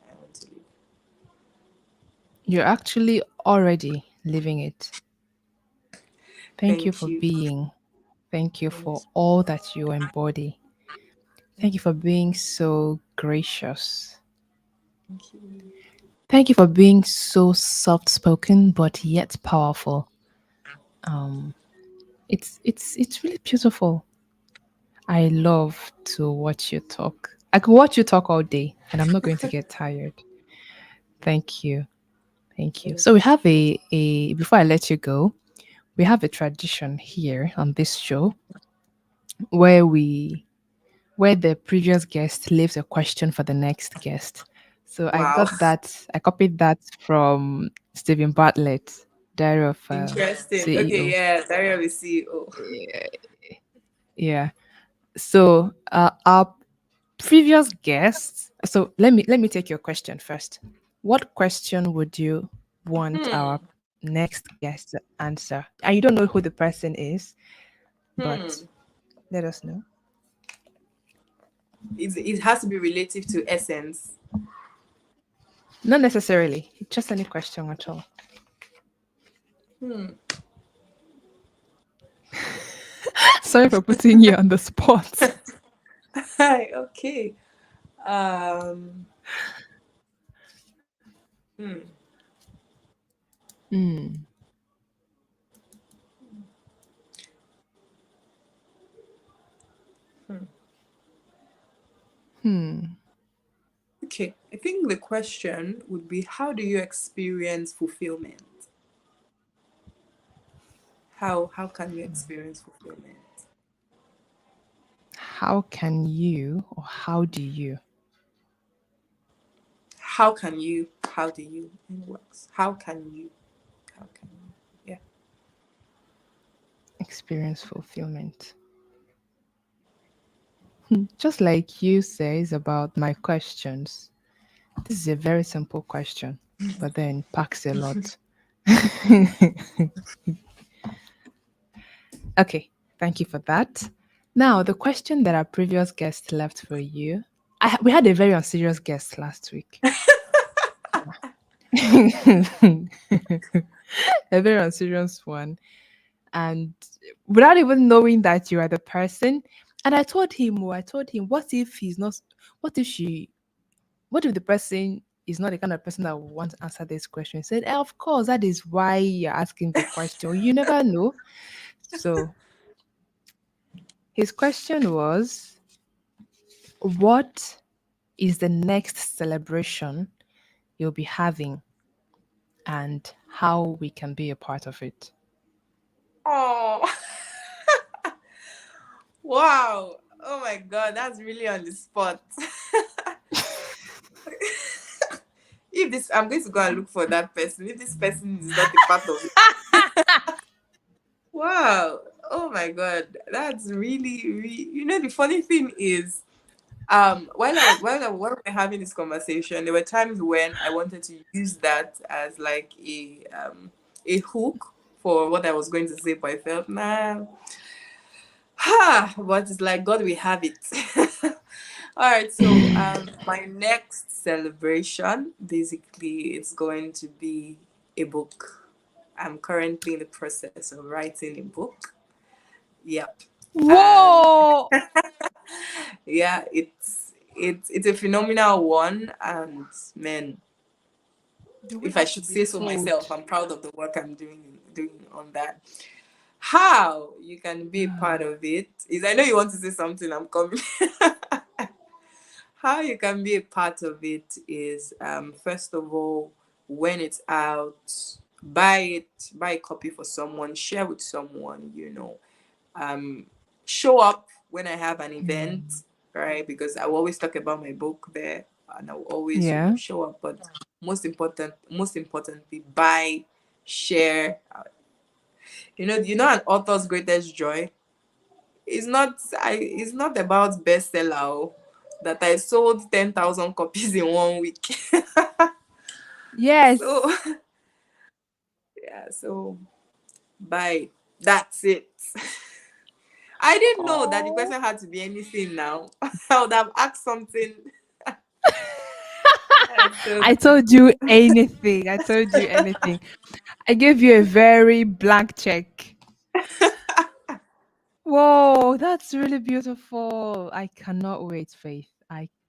I want to leave. you're actually already living it. Thank you Thank for you. being. Thank you Thank for all that you embody. Thank you for being so gracious. you. Thank you for being so soft spoken but yet powerful. Um, it's really beautiful. I love to watch you talk. I could watch you talk all day and I'm not going to get tired. Thank you. Thank you. Thank So we you. have a before I let you go, we have a tradition here on this show where where the previous guest leaves a question for the next guest. So Wow. I copied that from Stephen Bartlett, Diary of a Interesting. Okay, CEO. yeah, Daria will see. Oh. Yeah. So our previous guests. So let me take your question first. What question would you want Hmm. our next guest answer. And you don't know who the person is, but Hmm. let us know. It has to be relative to essence. Not necessarily. Just any question at all. Hmm. Sorry for putting you on the spot. Hi. Okay. Um. Hmm. Hmm. Hmm. Hmm. Okay. I think the question would be, how do you experience fulfillment? How can you experience fulfillment? How can you, or how do you How can you? How do you? It works. How can you? How can you? Yeah. experience fulfillment? Just like you says about my questions. This is a very simple question, but then packs a lot. Okay, thank you for that. Now, the question that our previous guest left for you. We had a very unserious guest last week. A very unserious one. And without even knowing that you are the person. And I told him, what if he's not, what if she, what if the person is not the kind of person that will want to answer this question? He said, of course, that is why you're asking the question. You never know. So his question was, what is the next celebration you'll be having and how we can be a part of it? Oh. Wow. Oh my God. That's really on the spot. If this, I'm going to go and look for that person. If this person is not a part of it. Wow. Oh my God. That's really. The funny thing is, while we were having this conversation, there were times when I wanted to use that as like a hook for what I was going to say, but I felt nah. But it's like God, we have it. All right, so my next celebration, basically, it's going to be a book. I'm currently in the process of writing a book. Yep, and Whoa! yeah, it's a phenomenal one, and man, Do we if I have to should be say so myself, told? I'm proud of the work I'm doing on that. How you can be a part of it is, I know you want to say something. I'm coming. How you can be a part of it is, first of all, when it's out, buy a copy for someone, share with someone, um, show up when I have an event, right? Because I will always talk about my book there, and I will always, Yeah. show up. But most importantly, buy, share. An author's greatest joy it's not about bestseller, that I sold 10,000 copies in 1 week. Yes. So yeah, so bye. That's it. I didn't know that the Oh. question had to be anything now. I would have asked something. So I told you anything. I told you anything. I gave you a very blank check. Whoa, that's really beautiful. I cannot wait, Faith.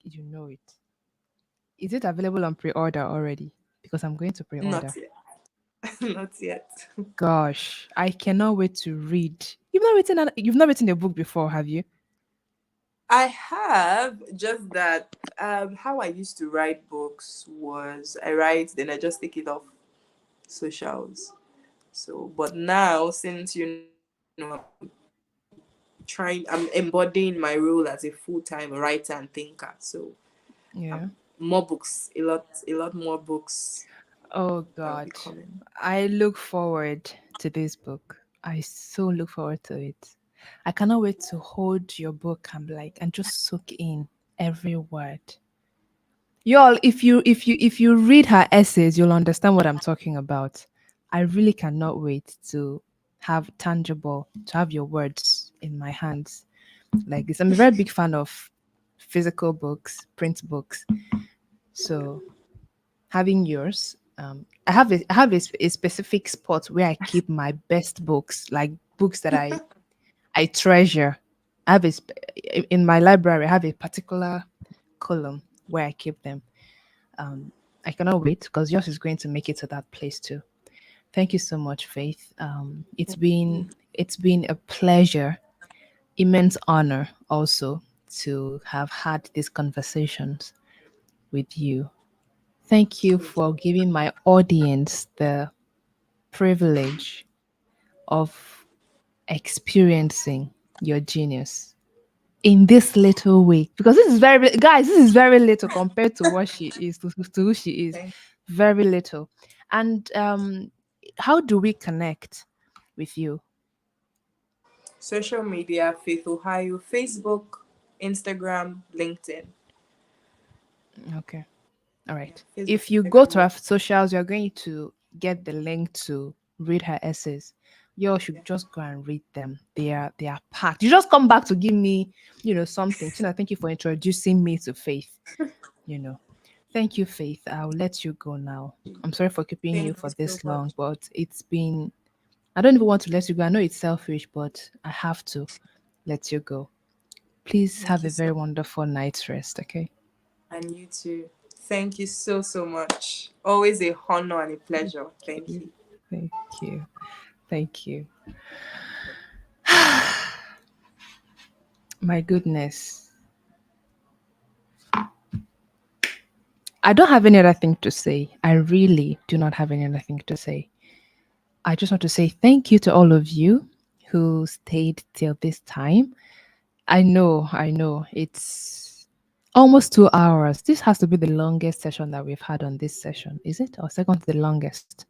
You know it. Is it available on pre-order already? Because I'm going to not pre-order. yet. Not yet. Gosh, I cannot wait to read. You've not written a book before, have you? I have, just that how I used to write books was I write, then I just take it off socials. So, but now, since I'm embodying my role as a full-time writer and thinker. So, Yeah. more books, a lot more books Oh that will be God. coming. I look forward to this book. I so look forward to it. I cannot wait to hold your book and just soak in every word. Y'all, if you read her essays, you'll understand what I'm talking about. I really cannot wait to have tangible, to have your words in my hands like this. I'm a very big fan of physical books, print books. So having yours, I have a specific spot where I keep my best books, like books that I treasure. I have in my library. I have a particular column where I keep them. Um, I cannot wait because yours is going to make it to that place too. Thank you so much, Faith. It's been a pleasure, immense honor also to have had these conversations with you. Thank you for giving my audience the privilege of experiencing your genius in this little way because this is very guys, this is very little compared to what she is to who she is. Thank Very little. And how do we connect with you? Social media, Faith Ohio, Facebook, Instagram, LinkedIn. Okay. All Yeah, right. Facebook, If you go Instagram, to our LinkedIn. socials, you're going to get the link to read her essays. You all should just go and read them. They are packed. You just come back to give me, something. Tina, thank you for introducing me to Faith. You know. Thank you, Faith. I'll let you go now. I'm sorry for keeping you Thank for you so this long, much. but it's been I don't even want to let you go. I know it's selfish, but I have to let you go. Please Thank have you a so very much. wonderful night's rest, okay? And you too. Thank you so, so much. Always a honor and a pleasure. Thank you. you. Thank you. Thank you. My goodness. I don't have any other thing to say. I really do not have any other thing to say. I just want to say thank you to all of you who stayed till this time. I know. It's almost 2 hours. This has to be the longest session that we've had on this session, is it? Or second to the longest?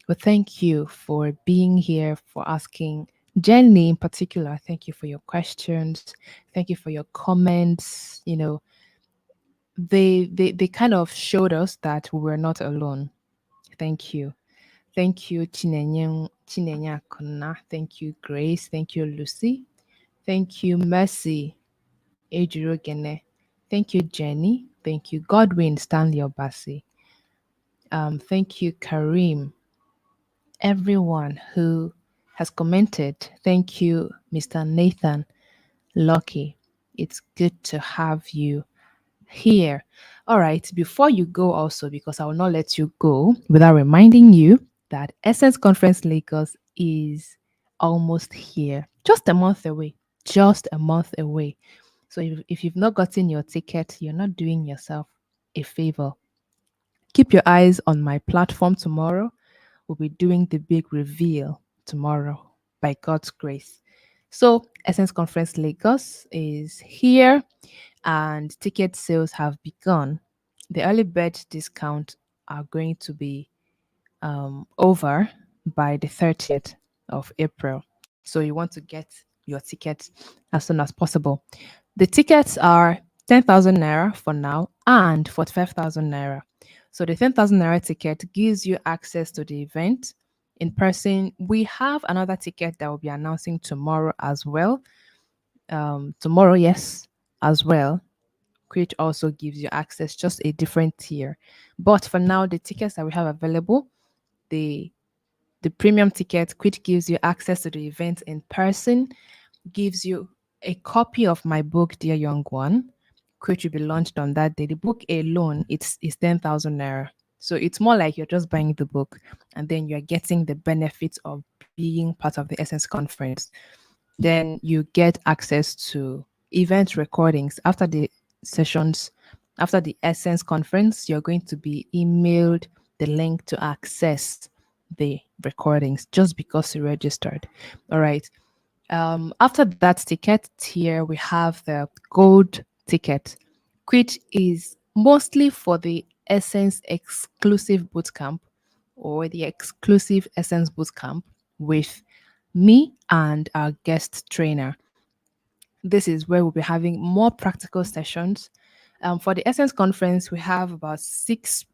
But thank you for being here, for asking. Jenny, in particular, thank you for your questions. Thank you for your comments. They kind of showed us that we were not alone. Thank you. Thank you, Chinenya Kona. Thank you, Grace. Thank you, Lucy. Thank you, Mercy. Ejiro Gene. Thank you, Jenny. Thank you, Godwin Stanley Obasi. Thank you, Kareem. Everyone who has commented. Thank you, Mr. Nathan Lucky. It's good to have you here. All right, before you go, also, because I will not let you go without reminding you that Essence Conference Lagos is almost here, just a month away. Just a month away. So if you've not gotten your ticket, you're not doing yourself a favor. Keep your eyes on my platform tomorrow. We'll be doing the big reveal tomorrow by God's grace. So, Essence Conference Lagos is here and ticket sales have begun. The early bird discount are going to be over by the 30th of April. So you want to get your tickets as soon as possible. The tickets are 10,000 naira for now and 45,000 naira. So the 10,000 naira ticket gives you access to the event in person. We have another ticket that will be announcing tomorrow as well. Tomorrow, yes, as well, which also gives you access, just a different tier. But for now, the tickets that we have available, the the premium ticket, which gives you access to the event in person, gives you a copy of my book, Dear Young One, which will be launched on that day. The book alone, it's 10,000 naira. So it's more like you're just buying the book and then you're getting the benefits of being part of the Essence conference. Then you get access to event recordings after the sessions. After the Essence conference, you're going to be emailed the link to access the recordings just because you registered. All right. After that ticket tier, we have the gold ticket, which is mostly for the Essence exclusive bootcamp or the exclusive Essence bootcamp with me and our guest trainer. This is where we'll be having more practical sessions. For the Essence conference, we have about 6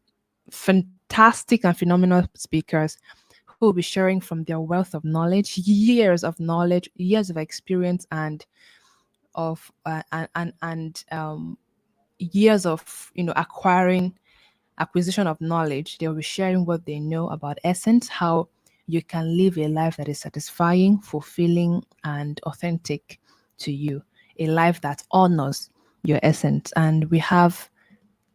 fantastic and phenomenal speakers. who will be sharing from their wealth of knowledge, years of knowledge, years of experience, and of years of acquiring acquisition of knowledge. They'll be sharing what they know about Essence, how you can live a life that is satisfying, fulfilling, and authentic to you, a life that honors your essence. And we have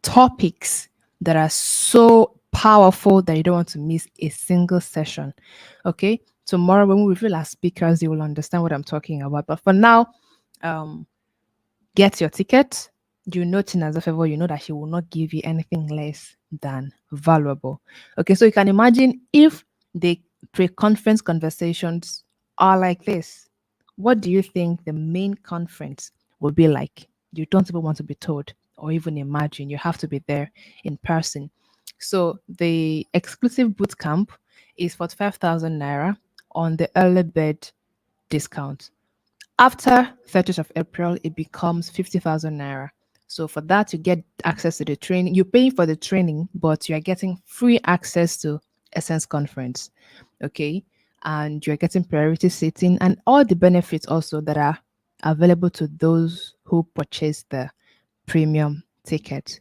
topics that are so powerful that you don't want to miss a single session. Okay. Tomorrow, when we reveal our speakers, you will understand what I'm talking about. But for now, um, get your ticket. You know Chinaza Favor, you know that she will not give you anything less than valuable. Okay, so you can imagine if the pre-conference conversations are like this, what do you think the main conference will be like? You don't even want to be told or even imagine. You have to be there in person. So the exclusive boot camp is for 5,000 naira on the early bird discount. After 30th of April, it becomes 50,000 naira. So for that, you get access to the training. You're paying for the training, but you are getting free access to Essence Conference. Okay. And you're getting priority seating and all the benefits also that are available to those who purchase the premium ticket.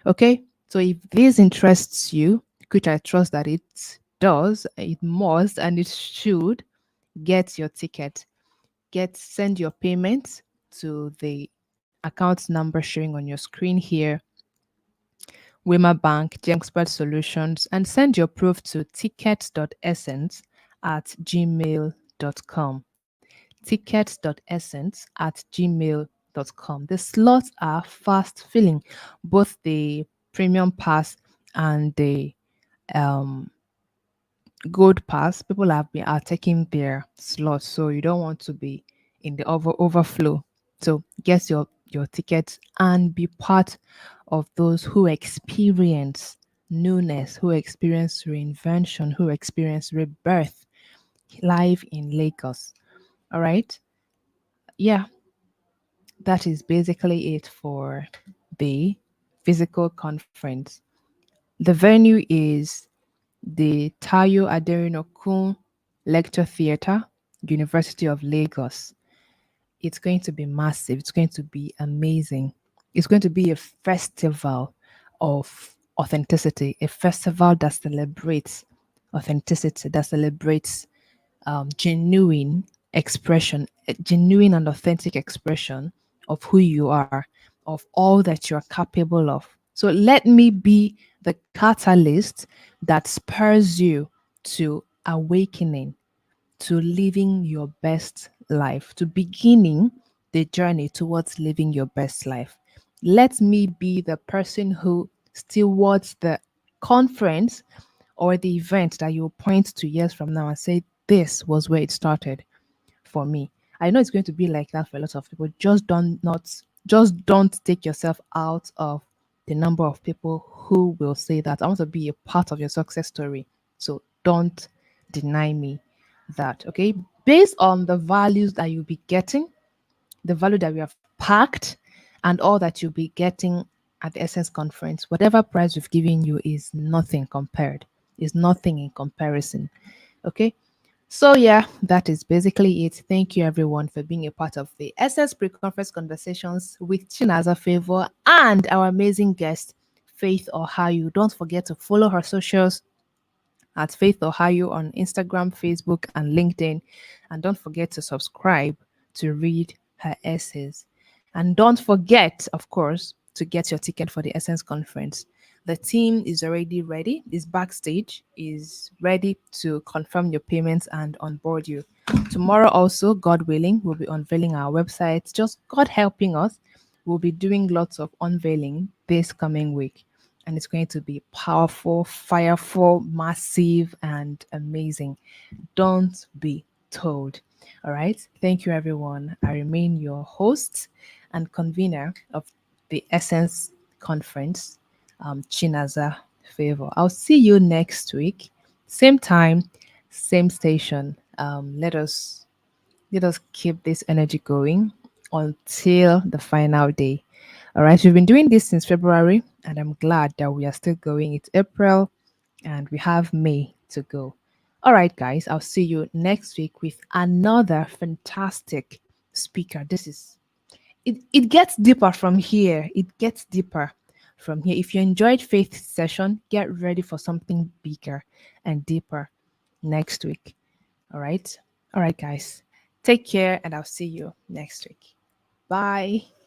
Okay. So if this interests you, which I trust that it does, it must, and it should, get your ticket. Send your payments to the account number showing on your screen here, Wima Bank, Gengspert Solutions, and send your proof to tickets.essence@gmail.com. Tickets.essence@gmail.com. The slots are fast filling, both the premium pass and the um gold pass. People are taking their slots, so you don't want to be in the overflow. So get your tickets and be part of those who experience newness, who experience reinvention, who experience rebirth live in Lagos. All right. Yeah, that is basically it for the physical conference. The venue is the Tayo Aderinokun Lecture Theatre, University of Lagos. It's going to be massive. It's going to be amazing. It's going to be a festival of authenticity, a festival that celebrates authenticity, that celebrates genuine expression, a genuine and authentic expression of who you are, of all that you're capable of. So let me be the catalyst that spurs you to awakening, to living your best life, to beginning the journey towards living your best life. Let me be the person who stewards the conference or the event that you point to years from now and say, this was where it started for me. I know it's going to be like that for a lot of people. Just don't take yourself out of the number of people who will say that I want to be a part of your success story. So don't deny me that. Okay. Based on the values that you'll be getting, the value that we have packed, and all that you'll be getting at the Essence Conference, whatever price we've given you is nothing compared, is nothing in comparison. Okay. So yeah, that is basically it. Thank you everyone for being a part of the SS Pre-Conference Conversations with Chinaza Favor and our amazing guest, Faith Ohayu. Don't forget to follow her socials at Faith Ohayu on Instagram, Facebook, and LinkedIn. And don't forget to subscribe to read her essays. And don't forget, of course, to get your ticket for the Essence Conference. The team is already ready, is backstage, is ready to confirm your payments and onboard you. Tomorrow, also, God willing, we'll be unveiling our website. Just God helping us, we'll be doing lots of unveiling this coming week. And it's going to be powerful, fireful, massive, and amazing. Don't be told. All right. Thank you, everyone. I remain your host and convener of the Essence Conference, Chinaza Favor. I'll see you next week, same time, same station. Let us keep this energy going until the final day. All right, we've been doing this since February, and I'm glad that we are still going. It's April, and we have May to go. All right, guys, I'll see you next week with another fantastic speaker. It gets deeper from here. It gets deeper from here. If you enjoyed Faith session, get ready for something bigger and deeper next week. All right. All right, guys. Take care and I'll see you next week. Bye.